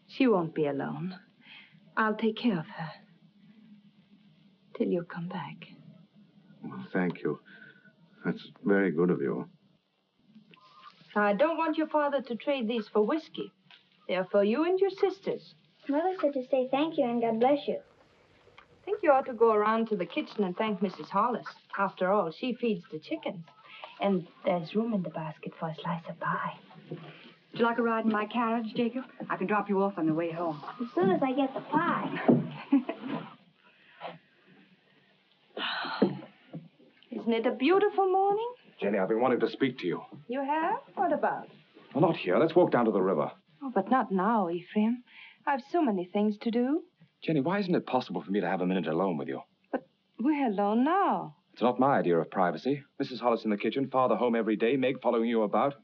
S5: She won't be alone. I'll take care of her. Till you come back.
S14: Well, thank you. That's very good of you.
S5: I don't want your father to trade these for whiskey. They're for you and your sisters.
S4: Mother said to say thank you and God bless you.
S5: think you ought to go around to the kitchen and thank Mrs. Hollis. After all, she feeds the chickens. And there's room in the basket for a slice of pie.
S7: Would you like a ride in my carriage, Jacob? I can drop you off on the way home.
S4: As soon as I get the pie.
S5: Isn't it a beautiful morning?
S12: Jenny, I've been wanting to speak to you.
S5: You have? What about?
S12: Well, not here. Let's walk down to the river.
S5: Oh, but not now, Ephraim. I've so many things to do.
S12: Jenny, why isn't it possible for me to have a minute alone with you?
S5: We're alone now.
S12: It's not my idea of privacy. Mrs. Hollis in the kitchen, Father home every day, Meg following you about.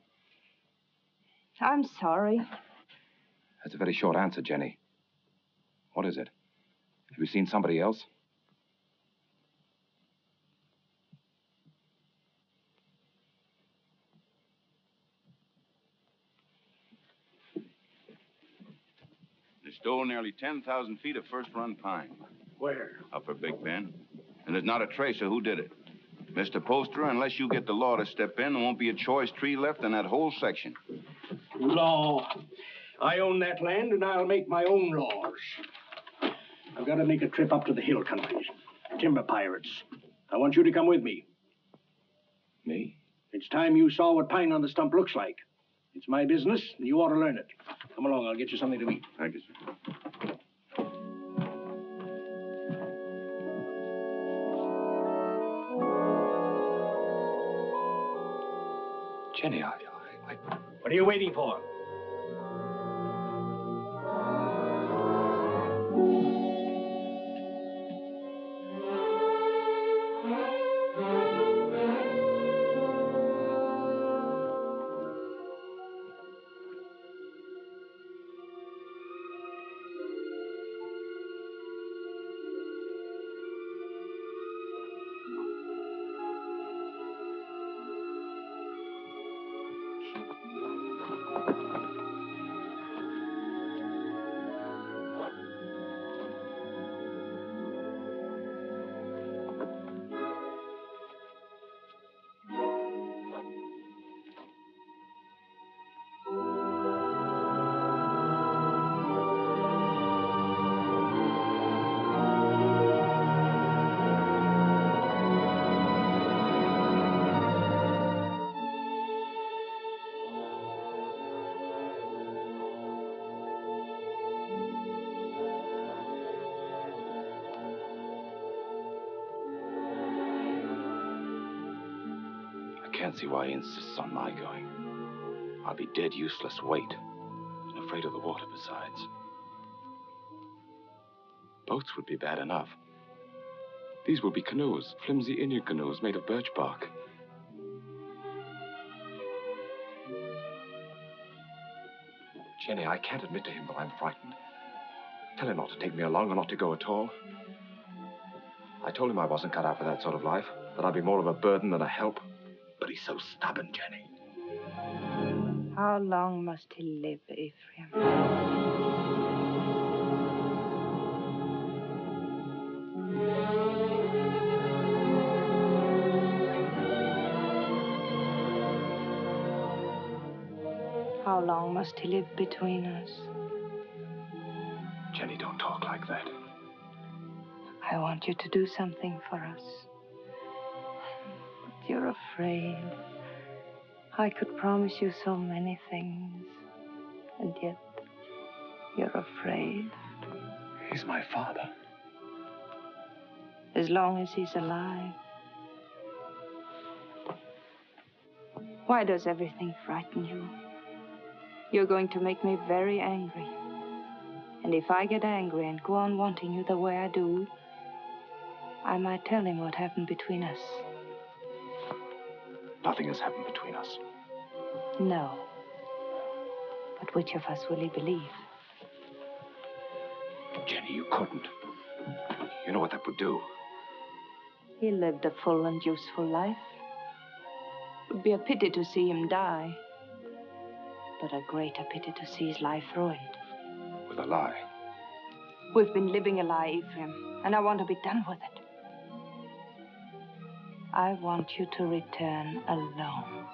S5: I'm sorry.
S12: That's a very short answer, Jenny. What is it? Have you seen somebody else?
S17: They stole nearly 10,000 feet of first-run pine.
S1: Where?
S17: Upper Big Bend. And there's not a trace of who did it. Mr. Poster, unless you get the law to step in, there won't be a choice tree left in that whole section.
S2: Law. I own that land, and I'll make my own laws. I've got to make a trip up to the hill countries. Timber pirates. I want you to come with me.
S12: Me?
S2: It's time you saw what pine on the stump looks like. It's my business, and you ought to learn it. Come along, I'll get you something to eat.
S17: Thank you, sir.
S12: Jenny,
S2: What are you waiting for?
S12: I can't see why he insists on my going. I'll be dead useless weight, and afraid of the water besides. Boats would be bad enough. These will be canoes, flimsy Indian canoes made of birch bark. Jenny, I can't admit to him that I'm frightened. Tell him not to take me along or not to go at all. I told him I wasn't cut out for that sort of life, that I'd be more of a burden than a help. But he's so stubborn, Jenny.
S5: How long must he live, Ephraim? How long must he live between us?
S12: Jenny, don't talk like that.
S5: I want you to do something for us. But you're afraid. I could promise you so many things, and yet you're afraid.
S12: He's my father.
S5: As long as he's alive. Why does everything frighten you? You're going to make me very angry. And if I get angry and go on wanting you the way I do, I might tell him what happened between us.
S12: Nothing has happened between us.
S5: No. But which of us will he believe?
S12: Jenny, you couldn't. You know what that would do.
S5: He lived a full and useful life. It would be a pity to see him die. But a greater pity to see his life ruined.
S12: With a lie.
S5: We've been living a lie, Ephraim, and I want to be done with it. I want you to return alone.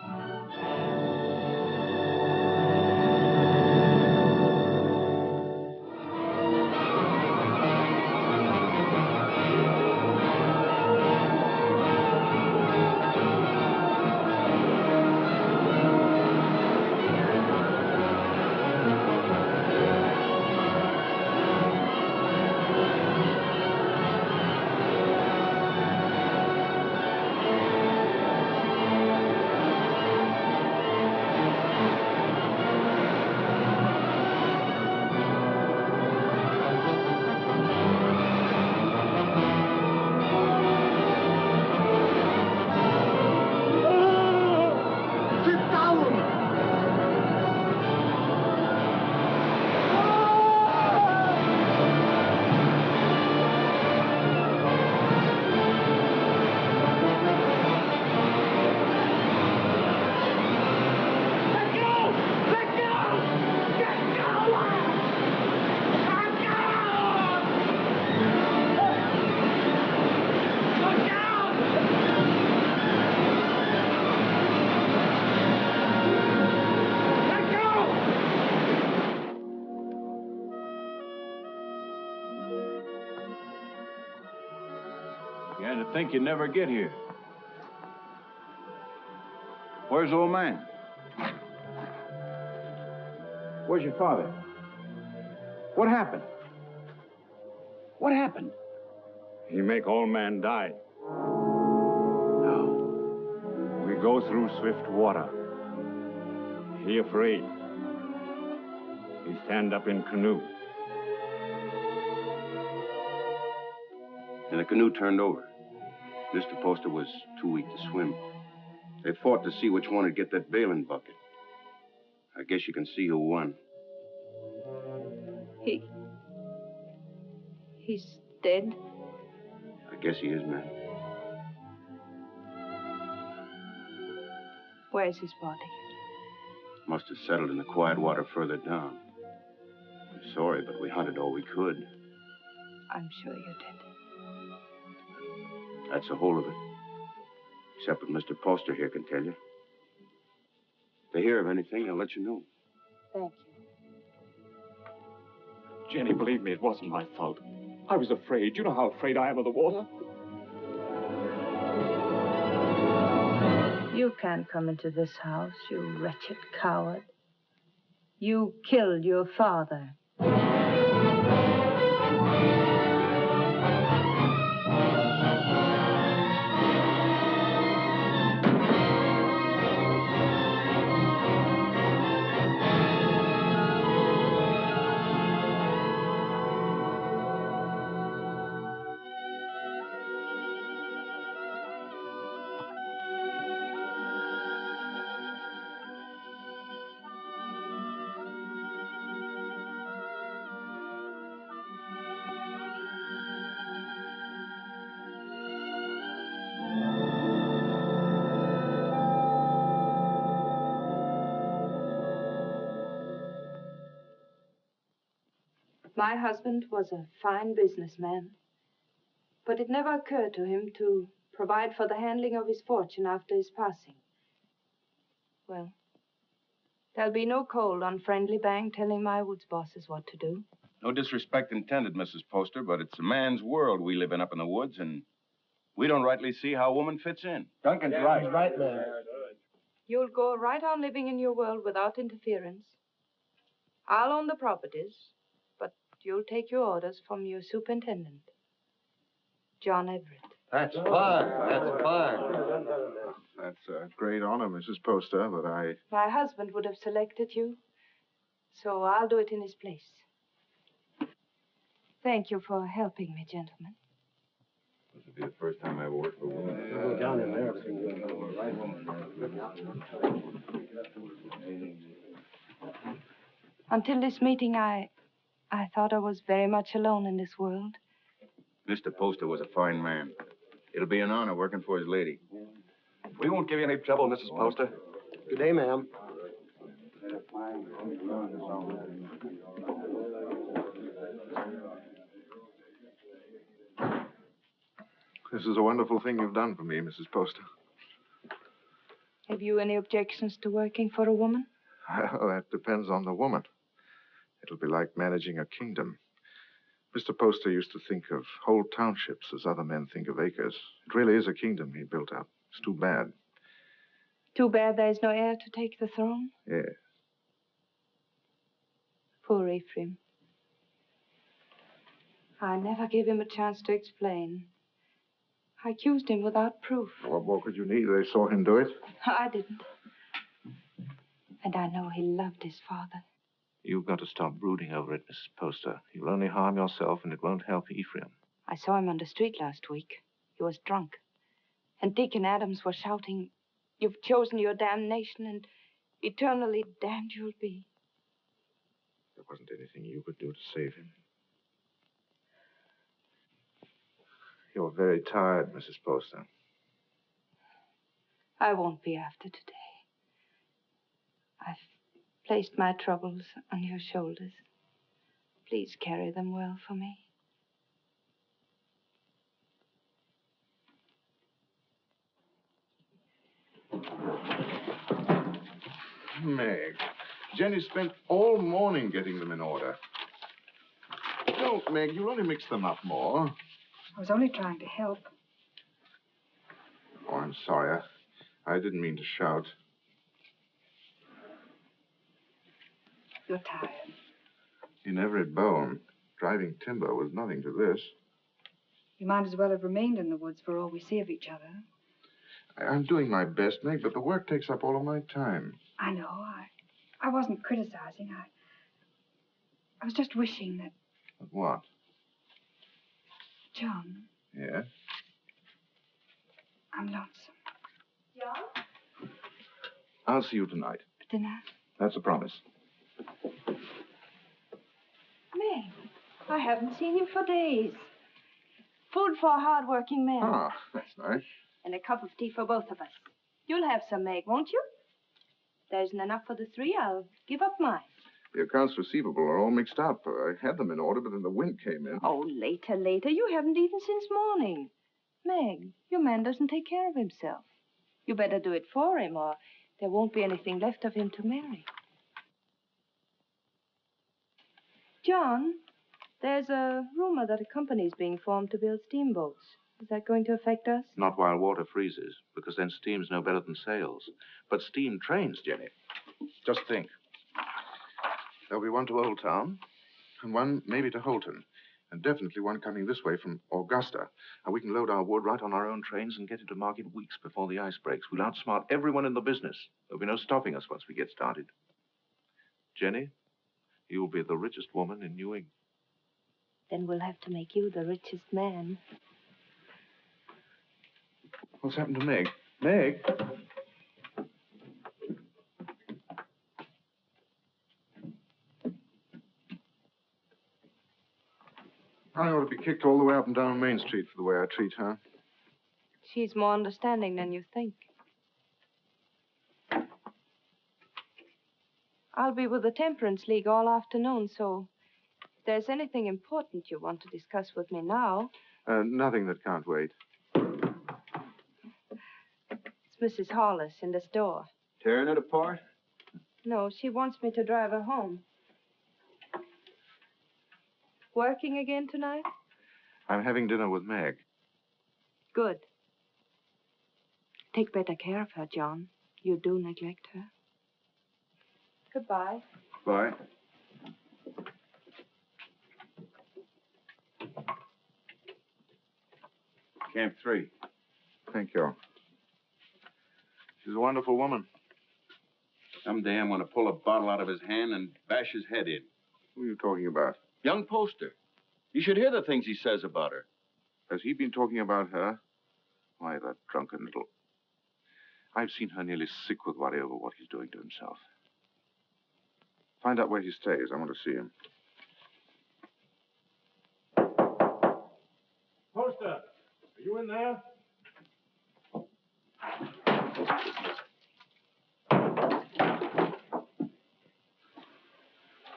S6: Began to think you'd never get here. Where's old man? Where's your father? What happened? What happened?
S1: He make old man die. Now, we go through swift water. He afraid. He stand up in canoe.
S10: And the canoe turned over. Mr. Poster was too weak to swim. They fought to see which one would get that bailing bucket. I guess you can see who won.
S5: He's dead.
S10: I guess he is, man.
S5: Where's his body?
S10: Must have settled in the quiet water further down. I'm sorry, but we hunted all we could.
S5: I'm sure you did.
S10: That's the whole of it. Except what Mr. Poster here can tell you. If they hear of anything, they'll let you know.
S5: Thank you.
S12: Jenny, believe me, it wasn't my fault. I was afraid. You know how afraid I am of the water.
S5: You can't come into this house, you wretched coward. You killed your father. My husband was a fine businessman, but it never occurred to him to provide for the handling of his fortune after his passing. Well, there'll be no cold on Friendly Bank telling my woods bosses what to do.
S17: No disrespect intended, Mrs. Poster, but it's a man's world we live in up in the woods, and we don't rightly see how a woman fits in.
S2: Duncan's right. Right there.
S5: You'll go right on living in your world without interference. I'll own the properties, but you'll take your orders from your superintendent, John Everett.
S14: That's fine. That's fine.
S18: That's a great honor, Mrs. Poster, but
S5: My husband would have selected you, so I'll do it in his place. Thank you for helping me, gentlemen.
S17: This will be the first time I ever worked for a woman.
S2: Go down in there.
S5: Until this meeting, I thought I was very much alone in this world.
S17: Mr. Poster was a fine man. It'll be an honor working for his lady.
S12: We won't give you any trouble, Mrs. Poster.
S9: Good day, ma'am.
S18: this is a wonderful thing you've done for me, Mrs. Poster.
S5: Have you any objections to working for a woman?
S18: Well, that depends on the woman. It'll be like managing a kingdom. Mr. Poster used to think of whole townships as other men think of acres. It really is a kingdom he built up. It's too bad.
S5: Too bad there's no heir to take the throne?
S18: Yes.
S5: Poor Ephraim. I never gave him a chance to explain. I accused him without proof.
S18: What more could you need? They saw him do it.
S5: I didn't. And I know he loved his father.
S14: You've got to stop brooding over it, Mrs. Poster. You'll only harm yourself, and it won't help Ephraim.
S5: I saw him on the street last week. He was drunk. And Dick and Adams were shouting, "You've chosen your damnation, and eternally damned you'll be."
S18: There wasn't anything you could do to save him. You're very tired, Mrs. Poster.
S5: I won't be after today. I've placed my troubles on your shoulders. Please carry them well for me.
S18: Meg, Jenny spent all morning getting them in order. Don't, Meg, you'll only mix them up more.
S3: I was only trying to help.
S18: Oh, I'm sorry. I didn't mean to shout.
S5: You're tired.
S18: In every bone. Driving timber was nothing to this.
S5: You might as well have remained in the woods for all we see of each other.
S18: I'm doing my best, Meg, but the work takes up all of my time.
S5: I know. I wasn't criticizing. I was just wishing that...
S18: But what?
S5: John,
S18: Yes?
S5: I'm lonesome.
S3: John?
S18: I'll see you tonight.
S5: For dinner?
S18: That's a promise.
S3: Meg, I haven't seen you for days. Food for a hard-working man.
S18: Ah, that's nice.
S3: And a cup of tea for both of us. You'll have some, Meg, won't you? There isn't enough for the three. I'll give up mine.
S18: The accounts receivable are all mixed up. I had them in order, but then the wind came in.
S3: Oh, later. You haven't eaten since morning. Meg, your man doesn't take care of himself. You better do it for him, or there won't be anything left of him to marry. John, there's a rumor that a company's being formed to build steamboats. Is that going to affect us?
S14: Not while water freezes, because then steam's no better than sails. But steam trains, Jenny. Just think.
S18: There'll be one to Old Town, and one maybe to Holton, and definitely one coming this way from Augusta. And we can load our wood right on our own trains and get into market weeks before the ice breaks. We'll outsmart everyone in the business. There'll be no stopping us once we get started. Jenny, you'll be the richest woman in New England.
S3: Then we'll have to make you the richest man.
S18: What's happened to Meg? Meg? I ought to be kicked all the way up and down Main Street for the way I treat her.
S3: She's more understanding than you think. I'll be with the Temperance League all afternoon, so if there's anything important you want to discuss with me now...
S18: Nothing that can't wait.
S3: It's Mrs. Hollis in the store.
S6: Tearing it apart?
S3: No, she wants me to drive her home. Working again tonight?
S18: I'm having dinner with Meg.
S3: Good. Take better care of her, John. You do neglect her. Goodbye.
S18: Bye.
S17: Camp 3.
S18: Thank you. She's a wonderful woman.
S17: Someday I'm going to pull a bottle out of his hand and bash his head in.
S18: Who are you talking about?
S17: Young Poster. You should hear the things he says about her.
S18: Has he been talking about her? Why, that drunken little... I've seen her nearly sick with worry over what he's doing to himself. Find out where he stays. I want to see him.
S1: Poster, are you in there?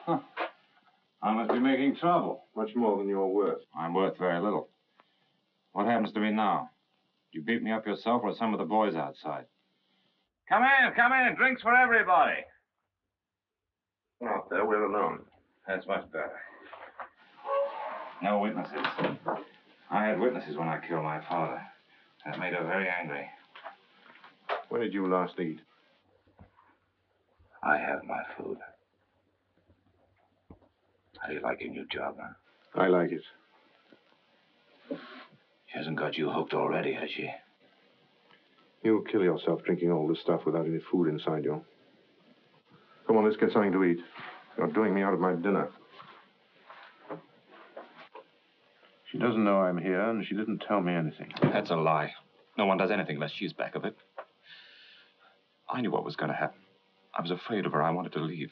S19: Huh. I must be making trouble.
S18: Much more than you're worth.
S19: I'm worth very little. What happens to me now? You beat me up yourself or some of the boys outside?
S20: Come in. Drinks for everybody.
S19: Out there, we're alone. That's much better. No witnesses. I had witnesses when I killed my father. That made her very angry.
S18: When did you last eat?
S19: I have my food. How do you like your new job, huh?
S18: I like it.
S19: She hasn't got you hooked already, has she?
S18: You'll kill yourself drinking all this stuff without any food inside you. Come on, let's get something to eat. You're doing me out of my dinner. She doesn't know I'm here, and she didn't tell me anything.
S19: That's a lie. No one does anything unless she's back of it. I knew what was going to happen. I was afraid of her. I wanted to leave.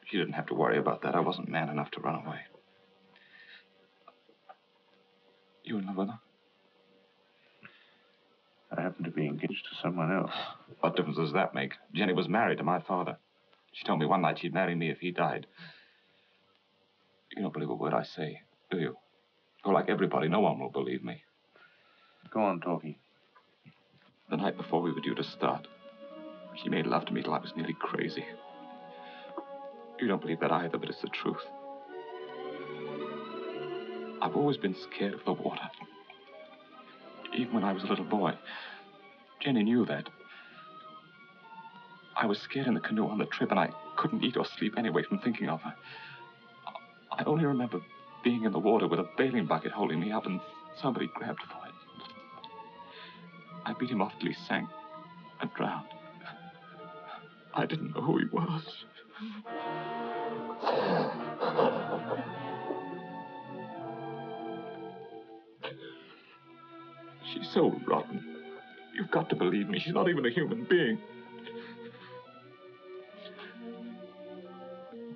S19: She didn't have to worry about that. I wasn't man enough to run away. You in love with her?
S18: I happen to be engaged to someone else.
S19: What difference does that make? Jenny was married to my father. She told me one night she'd marry me if he died. You don't believe a word I say, do you? Go like everybody. No one will believe me.
S18: Go on talking.
S19: The night before we were due to start, she made love to me till I was nearly crazy. You don't believe that either, but it's the truth. I've always been scared of the water. even when I was a little boy. Jenny knew that. I was scared in the canoe on the trip, and I couldn't eat or sleep anyway from thinking of her. I only remember being in the water with a bailing bucket holding me up, and somebody grabbed for it. I beat him off till he sank and drowned. I didn't know who he was. She's so rotten. You've got to believe me. She's not even a human being.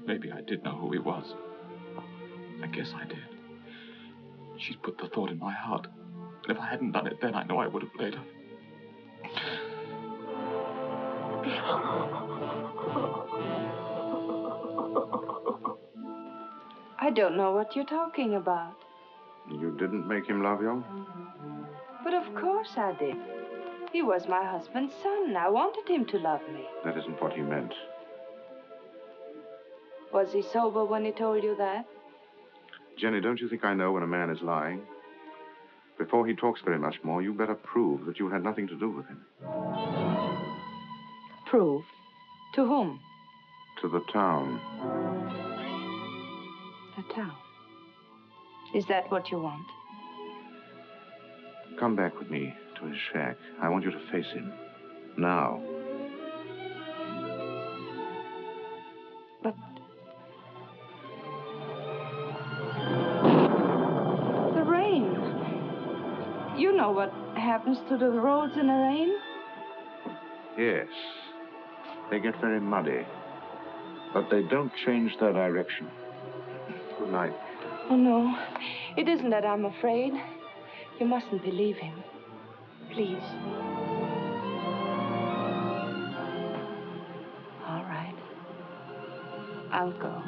S19: Maybe I did know who he was. I guess I did. She'd put the thought in my heart. And if I hadn't done it then, I know I would have later.
S5: I don't know what you're talking about.
S18: You didn't make him love you?
S5: But of course I did. He was my husband's son. I wanted him to love me.
S18: That isn't what he meant.
S5: Was he sober when he told you that?
S18: Jenny, don't you think I know when a man is lying? Before he talks very much more, you better prove that you had nothing to do with him.
S5: Prove? To whom?
S18: To the town.
S5: The town. Is that what you want?
S18: Come back with me to his shack. I want you to face him. Now.
S5: But... the rain. You know what happens to the roads in the rain?
S18: Yes. They get very muddy. But they don't change their direction. Good night.
S5: Oh, no. It isn't that I'm afraid. You mustn't believe him. Please. All right. I'll go.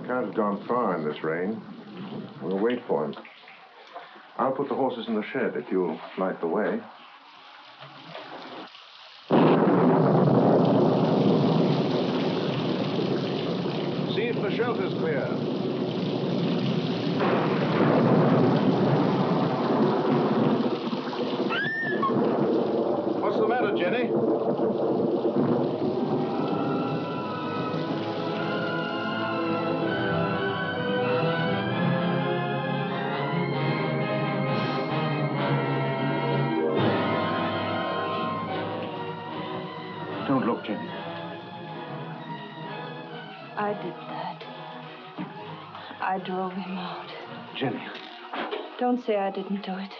S18: Can't have gone far in this rain. We'll wait for him. I'll put the horses in the shed if you'll light the way.
S14: See if the shelter's clear. What's the matter, Jenny?
S18: Don't look, Jenny.
S5: I did that. I drove him out.
S18: Jenny.
S5: Don't say I didn't do it.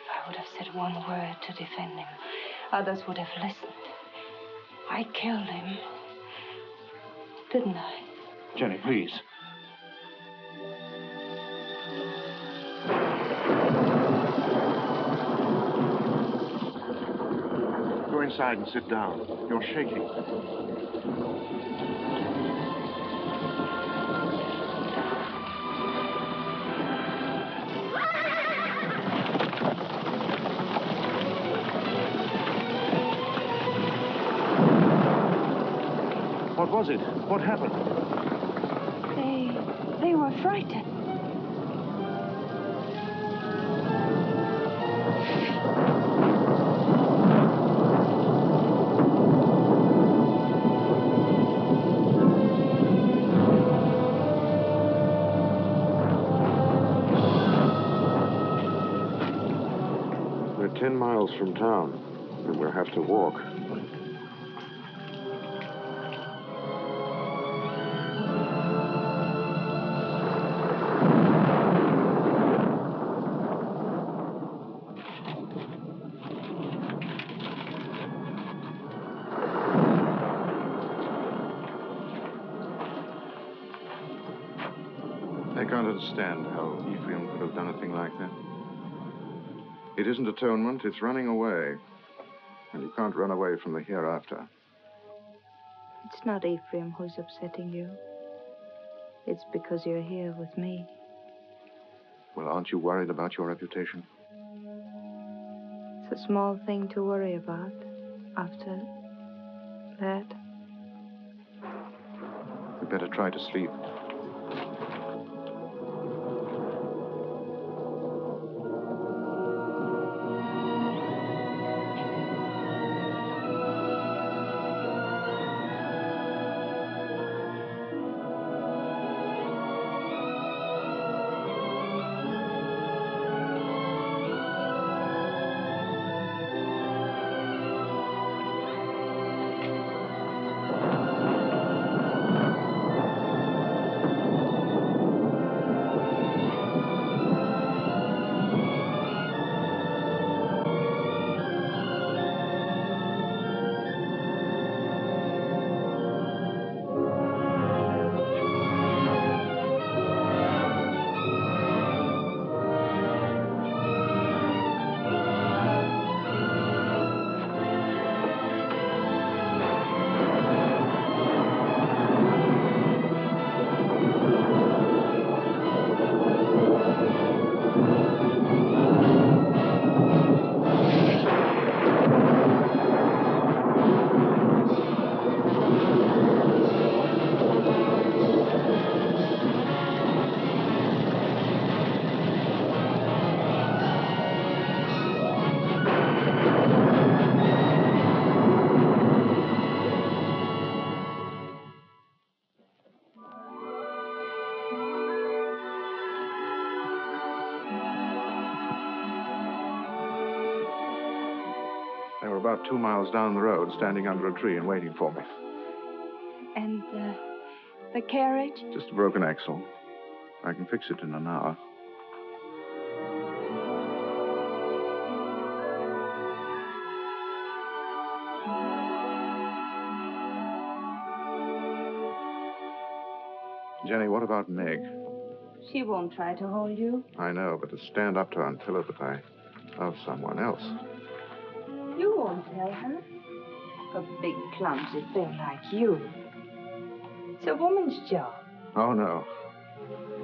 S5: If I would have said one word to defend him, others would have listened. I killed him. Didn't I?
S18: Jenny, please. Go inside and sit down. You're shaking. What was it? What happened?
S5: They were frightened.
S18: We're 10 miles from town, and we'll have to walk. I can't understand how Ephraim could have done a thing like that. It isn't atonement, it's running away. And you can't run away from the hereafter.
S5: It's not Ephraim who's upsetting you. It's because you're here with me.
S18: Well, aren't you worried about your reputation?
S5: It's a small thing to worry about after that.
S18: You better try to sleep. They were about 2 miles down the road, standing under a tree and waiting for me.
S5: And the carriage?
S18: Just a broken axle. I can fix it in an hour. Jenny, what about Meg?
S5: She won't try to hold you.
S18: I know, but to stand up to her and tell her that I love someone else.
S5: You won't tell her. A big, clumsy thing like you. It's a woman's job.
S18: Oh, no.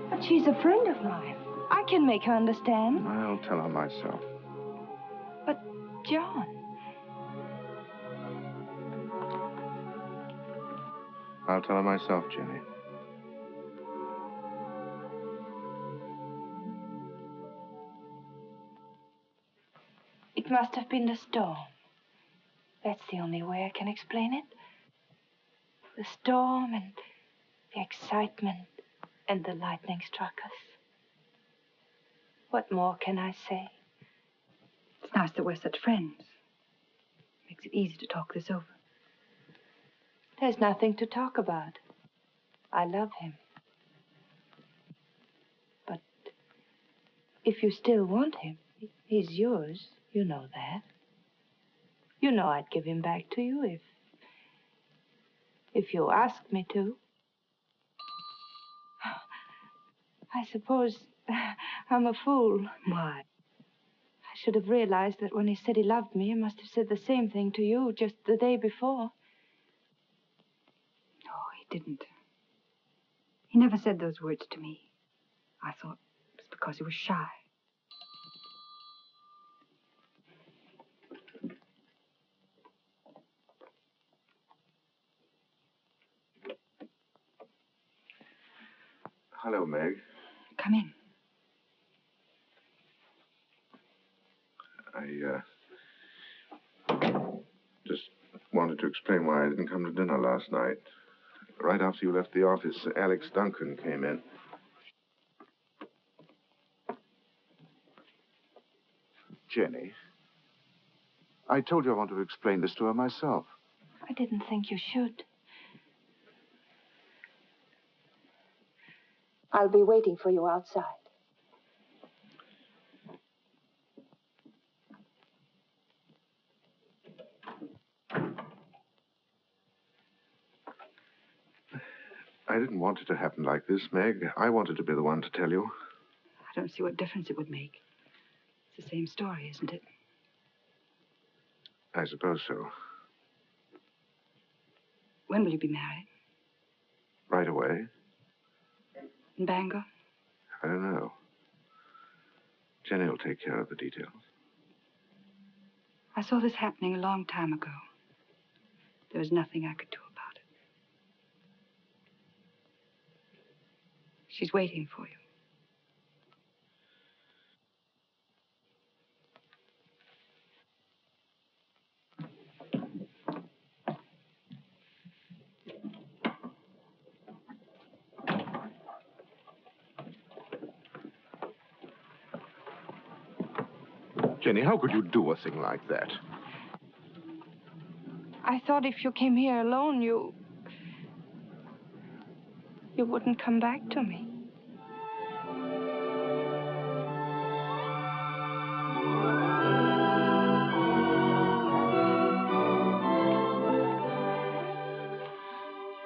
S5: But she's a friend of mine. I can make her understand.
S18: I'll tell her myself.
S5: But, John...
S18: I'll tell her myself, Jenny.
S5: It must have been the storm. That's the only way I can explain it. The storm and the excitement and the lightning struck us. What more can I say?
S3: It's nice that we're such friends. Makes it easy to talk this over.
S5: There's nothing to talk about. I love him. But if you still want him, he's yours. You know that. You know I'd give him back to you if you asked me to. I suppose I'm a fool.
S3: Why?
S5: I should have realized that when he said he loved me, he must have said the same thing to you just the day before.
S3: No, he didn't. He never said those words to me. I thought it was because he was shy.
S18: Hello, Meg.
S3: Come in.
S18: I just wanted to explain why I didn't come to dinner last night. Right after you left the office, Alex Duncan came in. Jenny, I told you I wanted to explain this to her myself.
S5: I didn't think you should. I'll be waiting for you outside.
S18: I didn't want it to happen like this, Meg. I wanted to be the one to tell you.
S5: I don't see what difference it would make. It's the same story, isn't it?
S18: I suppose so.
S5: When will you be married?
S18: Right away?
S5: In Bangor?
S18: I don't know. Jenny will take care of the details.
S5: I saw this happening a long time ago. There was nothing I could do about it. She's waiting for you.
S18: Jenny, how could you do a thing like that?
S5: I thought if you came here alone, you wouldn't come back to me.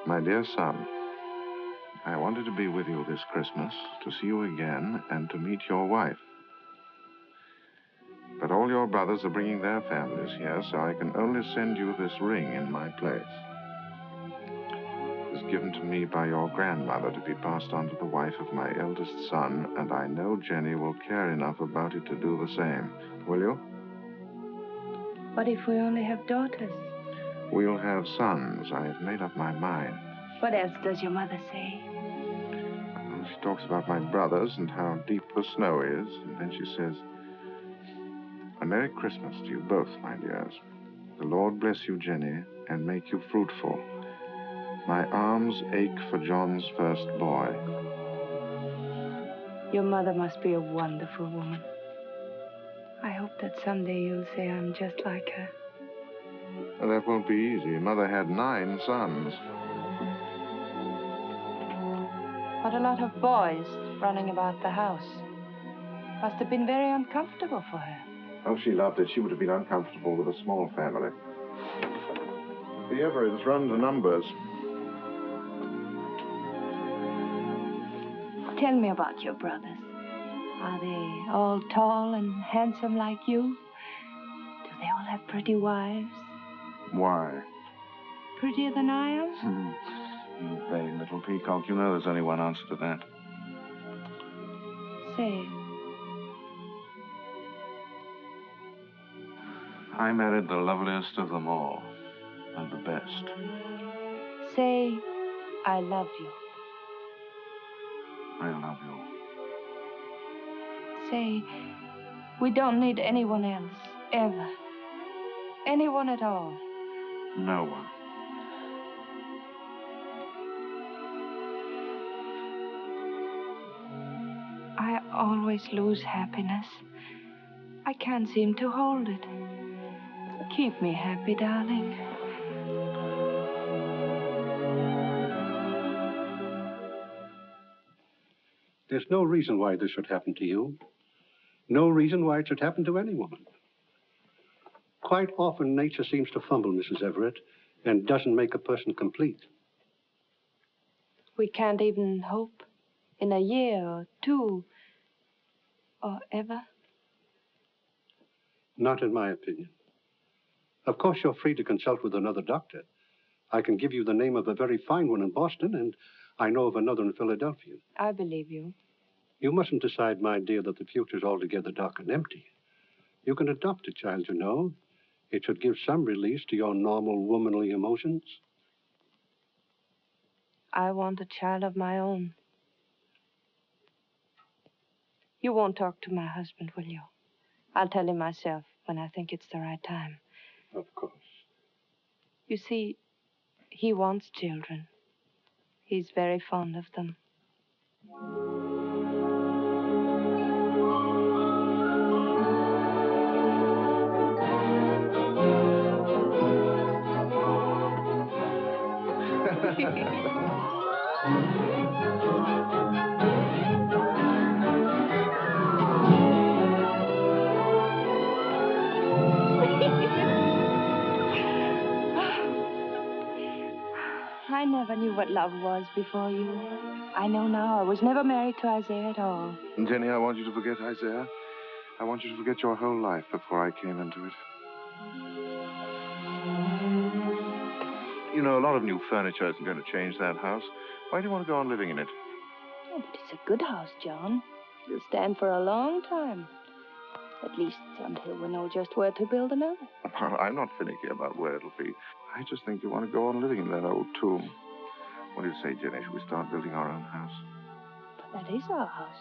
S18: My dear son, I wanted to be with you this Christmas, to see you again, and to meet your wife. But all your brothers are bringing their families here, so I can only send you this ring in my place. It was given to me by your grandmother to be passed on to the wife of my eldest son, and I know Jenny will care enough about it to do the same. Will you?
S5: What if we only have daughters?
S18: We'll have sons. I have made up my mind.
S5: What else does your mother say?
S18: Well, she talks about my brothers and how deep the snow is, and then she says, "A Merry Christmas to you both, my dears. The Lord bless you, Jenny, and make you fruitful. My arms ache for John's first boy."
S5: Your mother must be a wonderful woman. I hope that someday you'll say I'm just like her.
S18: Well, that won't be easy. Mother had 9 sons.
S5: What a lot of boys running about the house. Must have been very uncomfortable for her.
S18: Oh, she loved it. She would have been uncomfortable with a small family. The Everetts run to numbers.
S5: Tell me about your brothers. Are they all tall and handsome like you? Do they all have pretty wives?
S18: Why?
S5: Prettier than I am?
S18: You vain little peacock. You know there's only one answer to that.
S5: Say,
S18: I married the loveliest of them all, and the best.
S5: say, I love you.
S18: I love you.
S5: Say, we don't need anyone else, ever. Anyone at all.
S18: No one.
S5: I always lose happiness. I can't seem to hold it. Keep me happy, darling.
S9: There's no reason why this should happen to you. No reason why it should happen to any woman. Quite often, nature seems to fumble, Mrs. Everett, and doesn't make a person complete.
S5: We can't even hope in a year or 2 or ever.
S9: Not in my opinion. Of course, you're free to consult with another doctor. I can give you the name of a very fine one in Boston, and I know of another in Philadelphia.
S5: I believe you.
S9: You mustn't decide, my dear, that the future's altogether dark and empty. You can adopt a child, you know. It should give some release to your normal womanly emotions.
S5: I want a child of my own. You won't talk to my husband, will you? I'll tell him myself when I think it's the right time.
S9: Of course.
S5: You see, he wants children. He's very fond of them. I never never knew what love was before you. I know now I was never married to Isaiah at all.
S18: And Jenny, I want you to forget Isaiah. I want you to forget your whole life before I came into it. You know, a lot of new furniture isn't going to change that house. Why do you want to go on living in it?
S5: Oh, but it's a good house, John. It'll stand for a long time. At least until we know just where to build another.
S18: Well, I'm not finicky about where it'll be. I just think you want to go on living in that old tomb. What do you say, Jenny? Should we start building our own house?
S5: But that is our house.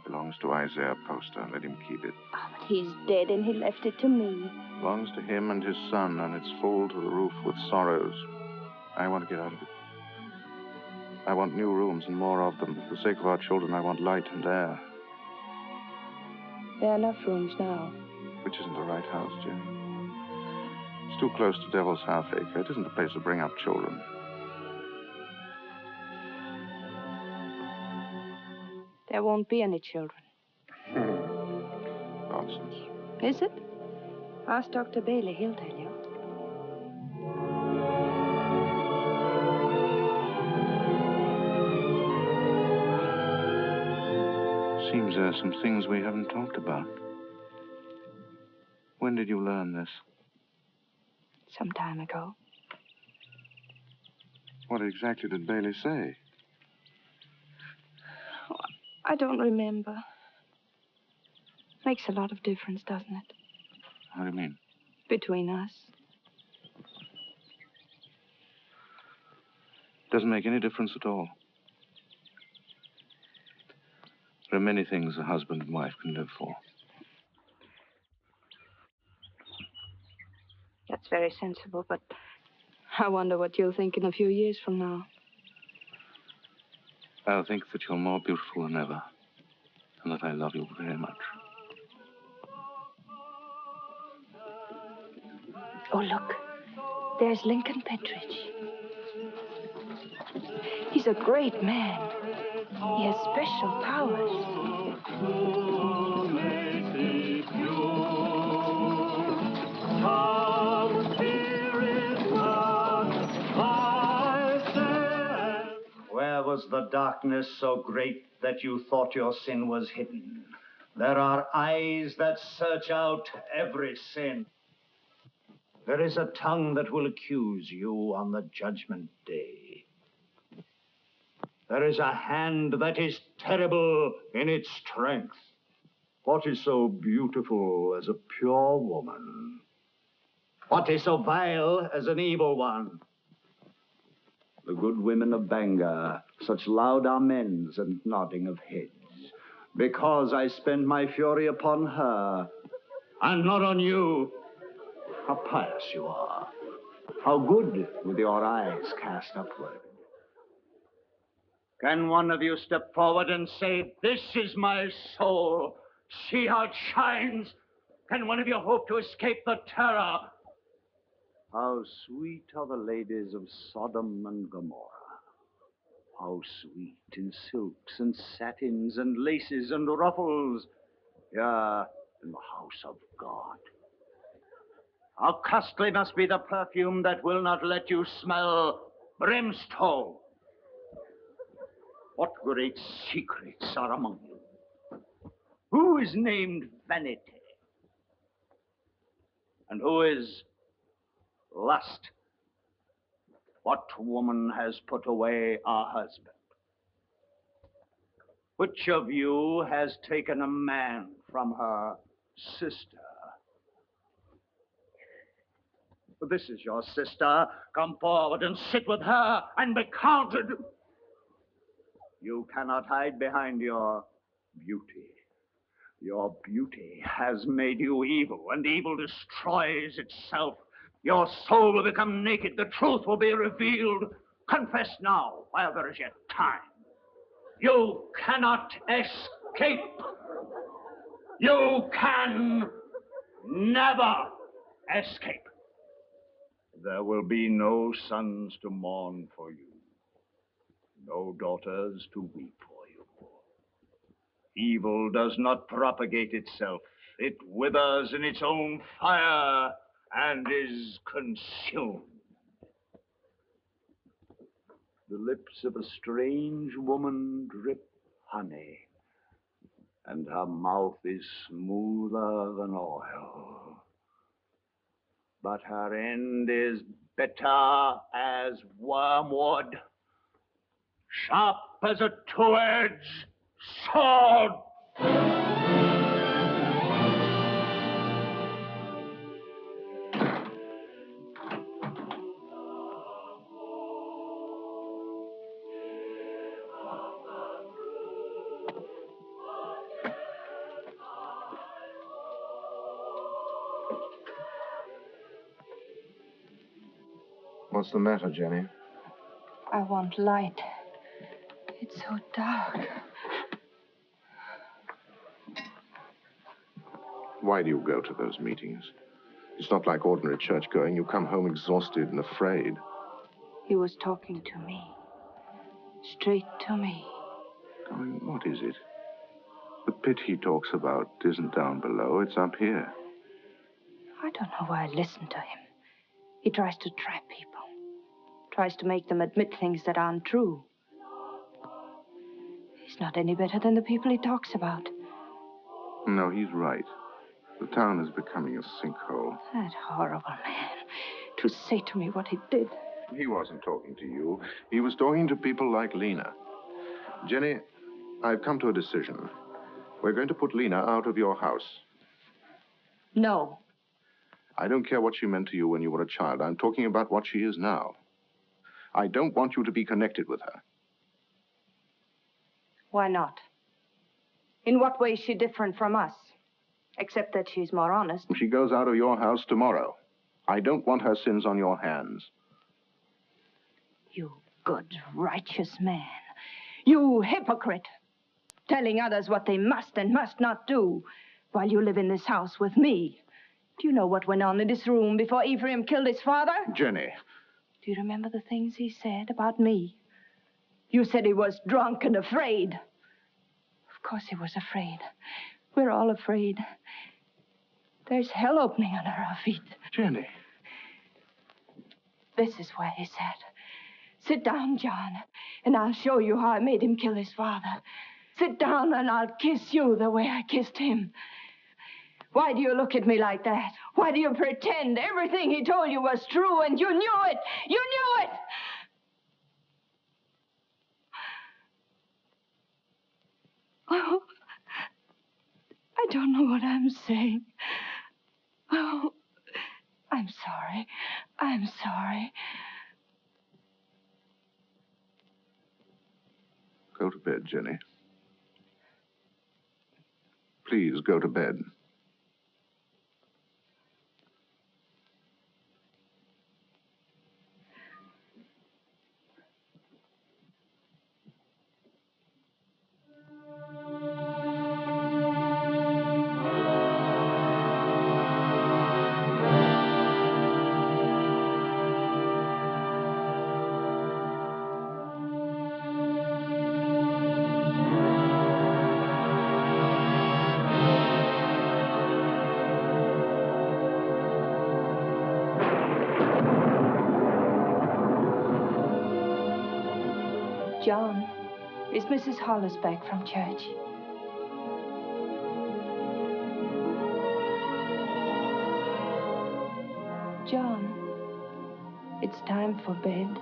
S18: Belongs to Isaiah Poster. Let him keep it.
S5: Oh, but he's dead and he left it to me.
S18: Belongs to him and his son, and it's full to the roof with sorrows. I want to get out of it. I want new rooms and more of them. For the sake of our children, I want light and air.
S5: There are enough rooms now.
S18: Which isn't the right house, Jenny. It's too close to Devil's Half-Acre. It isn't the place to bring up children.
S5: There won't be any children.
S18: Nonsense.
S5: Is it? Ask Dr. Bailey. He'll tell you.
S18: Seems there are some things we haven't talked about. When did you learn this?
S5: Some time ago.
S18: What exactly did Bailey say?
S5: Oh, I don't remember. Makes a lot of difference, doesn't it?
S18: What do you mean?
S5: Between us.
S18: Doesn't make any difference at all. There are many things a husband and wife can live for.
S5: That's very sensible, but I wonder what you'll think in a few years from now.
S18: I'll think that you're more beautiful than ever, and that I love you very much.
S5: Oh, look. There's Lincoln Pentridge. He's a great man. He has special powers.
S9: Where was the darkness so great that you thought your sin was hidden? There are eyes that search out every sin. There is a tongue that will accuse you on the judgment day. There is a hand that is terrible in its strength. What is so beautiful as a pure woman? What is so vile as an evil one? The good women of Bangor, such loud amens and nodding of heads, because I spend my fury upon her, and not on you. How pious you are. How good with your eyes cast upward. Can one of you step forward and say, "This is my soul. See how it shines"? Can one of you hope to escape the terror? How sweet are the ladies of Sodom and Gomorrah. How sweet in silks and satins and laces and ruffles. Yeah, in the house of God. How costly must be the perfume that will not let you smell brimstone. What great secrets are among you? Who is named Vanity? And who is Lust? What woman has put away her husband? Which of you has taken a man from her sister? This is your sister. Come forward and sit with her and be counted. You cannot hide behind your beauty. Your beauty has made you evil, and evil destroys itself. Your soul will become naked. The truth will be revealed. Confess now, while there is yet time. You cannot escape. You can never escape. There will be no sons to mourn for you, no daughters to weep for you. Evil does not propagate itself. It withers in its own fire and is consumed.
S21: the lips of a strange woman drip honey, and her mouth is smoother than oil. But her end is bitter as wormwood, sharp as a two-edged sword.
S18: What's the matter, Jenny?
S5: I want light. It's so dark.
S18: Why do you go to those meetings? It's not like ordinary church going. You come home exhausted and afraid.
S5: He was talking to me. Straight to me.
S18: I mean, what is it? The pit he talks about isn't down below, it's up here.
S5: I don't know why I listen to him. He tries to trap people. Tries to make them admit things that aren't true. He's not any better than the people he talks about.
S18: No, he's right. The town is becoming a sinkhole.
S5: That horrible man. To say to me what he did.
S18: He wasn't talking to you. He was talking to people like Lena. Jenny, I've come to a decision. We're going to put Lena out of your house.
S5: No.
S18: I don't care what she meant to you when you were a child. I'm talking about what she is now. I don't want you to be connected with her.
S5: Why not? In what way is she different from us? Except that she's more honest.
S18: She goes out of your house tomorrow. I don't want her sins on your hands.
S5: You good, righteous man. You hypocrite. Telling others what they must and must not do while you live in this house with me. Do you know what went on in this room before Ephraim killed his father?
S18: Jenny.
S5: Do you remember the things he said about me? You said he was drunk and afraid. Of course he was afraid. We're all afraid. There's hell opening under our feet.
S18: Jenny.
S5: This is where he sat. Sit down, John, and I'll show you how I made him kill his father. Sit down and I'll kiss you the way I kissed him. Why do you look at me like that? Why do you pretend everything he told you was true and you knew it? You knew it! Oh, I don't know what I'm saying. Oh, I'm sorry. I'm sorry.
S18: Go to bed, Jenny. Please, go to bed.
S5: John, is Mrs. Hollis back from church? John, it's time for bed.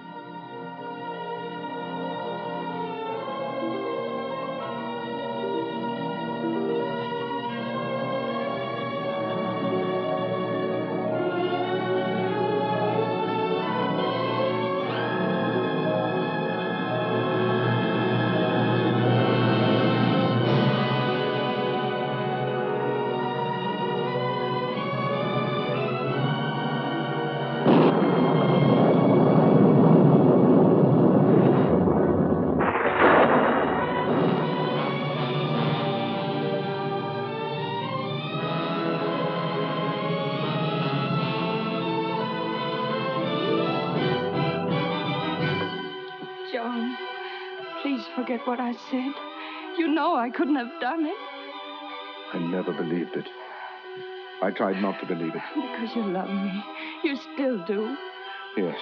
S5: John, please forget what I said. You know I couldn't have done it.
S18: I never believed it. I tried not to believe it.
S5: Because you love me. You still do.
S18: Yes.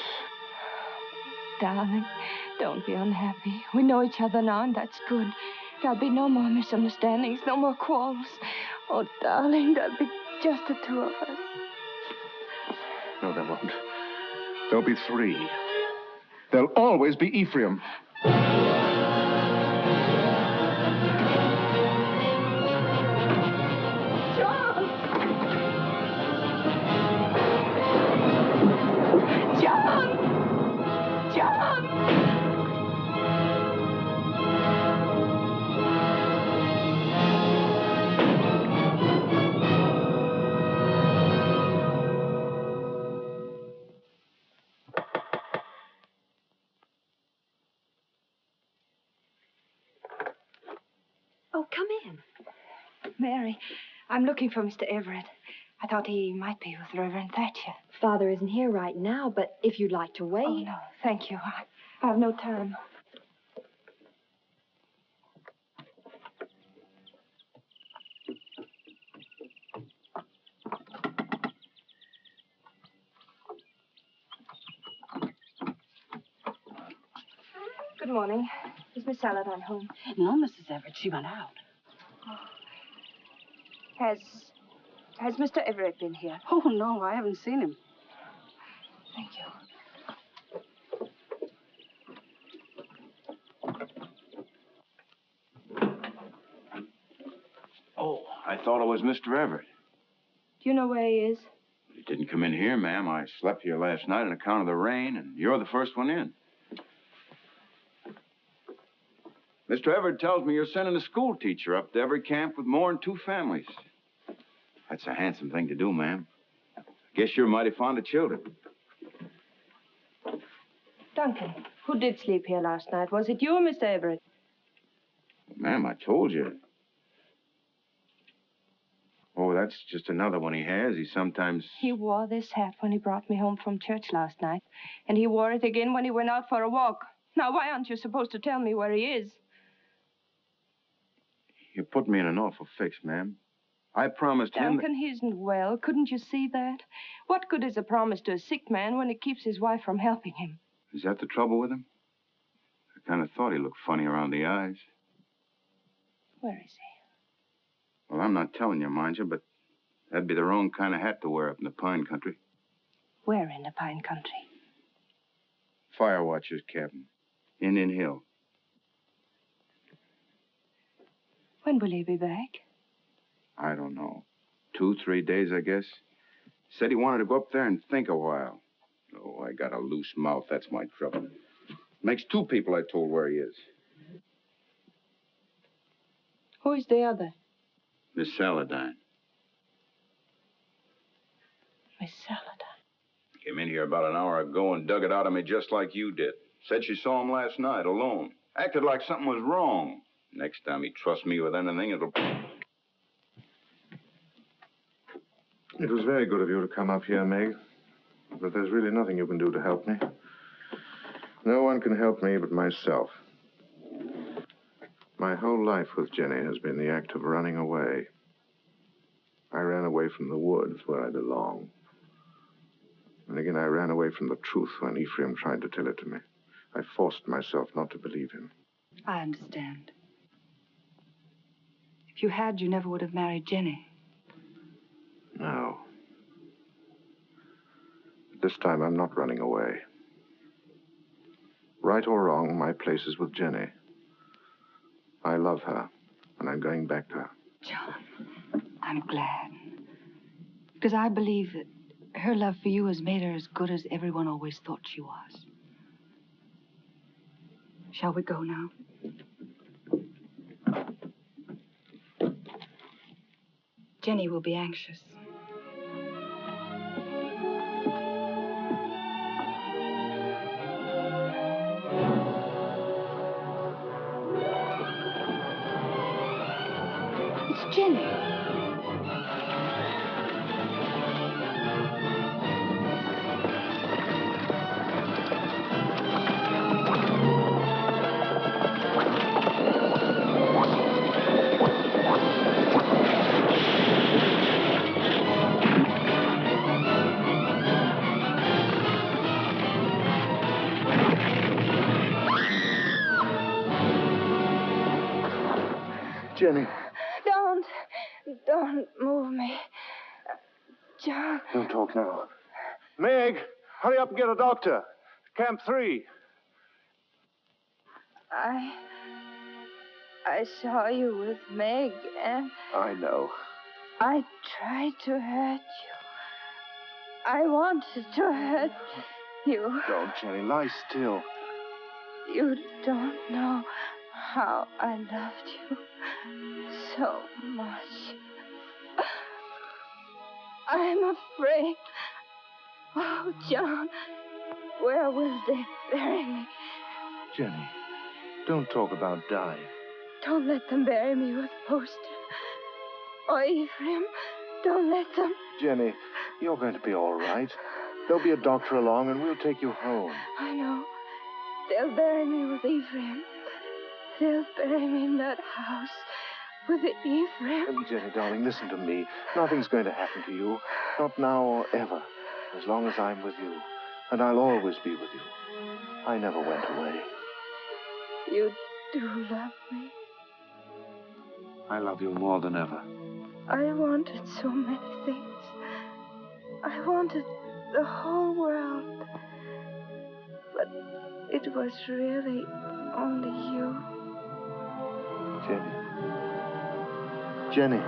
S3: darling, don't be unhappy. We know each other now, and that's good. There'll be no more misunderstandings, no more quarrels. Oh, darling, there'll be just the two of us.
S18: No, there won't. There'll be three. There'll always be Ephraim.
S3: Oh, come in. Mary, I'm looking for Mr. Everett. I thought he might be with Reverend Thatcher.
S8: Father isn't here right now, but if you'd like to wait...
S3: Oh, no, thank you. I have no time. Good morning. Is Miss Saladin home?
S7: No, Mrs. Everett. She went out.
S3: Has Mr. Everett been here?
S7: Oh, no, I haven't seen him.
S3: Thank you.
S17: Oh, I thought it was Mr. Everett.
S3: Do you know where he is?
S17: He didn't come in here, ma'am. I slept here last night on account of the rain, and you're the first one in. Mr. Everett tells me you're sending a school teacher up to every camp with more than 2 families. That's a handsome thing to do, ma'am. Guess you're mighty fond of children.
S3: Duncan, who did sleep here last night? Was it you or Mr. Everett?
S17: Ma'am, I told you. Oh, that's just another one he has. He sometimes...
S3: He wore this hat when he brought me home from church last night. And he wore it again when he went out for a walk. Now, why aren't you supposed to tell me where he is?
S17: You put me in an awful fix, ma'am. I promised him...
S3: Duncan, he isn't well. Couldn't you see that? What good is a promise to a sick man when it keeps his wife from helping him?
S17: Is that the trouble with him? I kind of thought he looked funny around the eyes.
S3: Where is he?
S17: Well, I'm not telling you, mind you, but that'd be the wrong kind of hat to wear up in the pine country.
S3: Where in the pine country?
S17: Fire watcher's cabin. Indian Hill.
S3: When will he be back?
S17: I don't know. 2, 3 days, I guess. Said he wanted to go up there and think a while. Oh, I got a loose mouth. That's my trouble. Makes 2 people I told where he is.
S3: Who is the other?
S17: Miss Saladin.
S3: Miss Saladin.
S17: Came in here about an hour ago and dug it out of me just like you did. Said she saw him last night, alone. Acted like something was wrong. Next time he trusts me with anything, it'll...
S18: It was very good of you to come up here, Meg. But there's really nothing you can do to help me. No one can help me but myself. My whole life with Jenny has been the act of running away. I ran away from the woods where I belong. And again, I ran away from the truth when Ephraim tried to tell it to me. I forced myself not to believe him.
S5: I understand. If you had, you never would have married Jenny.
S18: No. But this time, I'm not running away. Right or wrong, my place is with Jenny. I love her, and I'm going back to her.
S5: John, I'm glad. Because I believe that her love for you has made her as good as everyone always thought she was. Shall we go now? Jenny will be anxious. It's Jenny.
S18: Jenny.
S3: Don't move me. John.
S18: Don't talk now. Meg, hurry up and get a doctor. Camp 3.
S3: I saw you with Meg, and
S18: I know.
S3: I tried to hurt you. I wanted to hurt you.
S18: Don't, Jenny. Lie still.
S3: You don't know how I loved you so much. I'm afraid. Oh, John, where will they bury me?
S18: Jenny, don't talk about dying.
S3: Don't let them bury me with Poster. Or Ephraim, don't let them.
S18: Jenny, you're going to be all right. There'll be a doctor along and we'll take you home.
S3: I know. They'll bury me with Ephraim. They'll bury me in that house with Ephraim.
S18: Jenny, darling, listen to me. Nothing's going to happen to you. Not now or ever. As long as I'm with you. And I'll always be with you. I never went away.
S3: You do love me.
S18: I love you more than ever.
S3: I wanted so many things. I wanted the whole world. But it was really only you.
S18: Jenny. Jenny.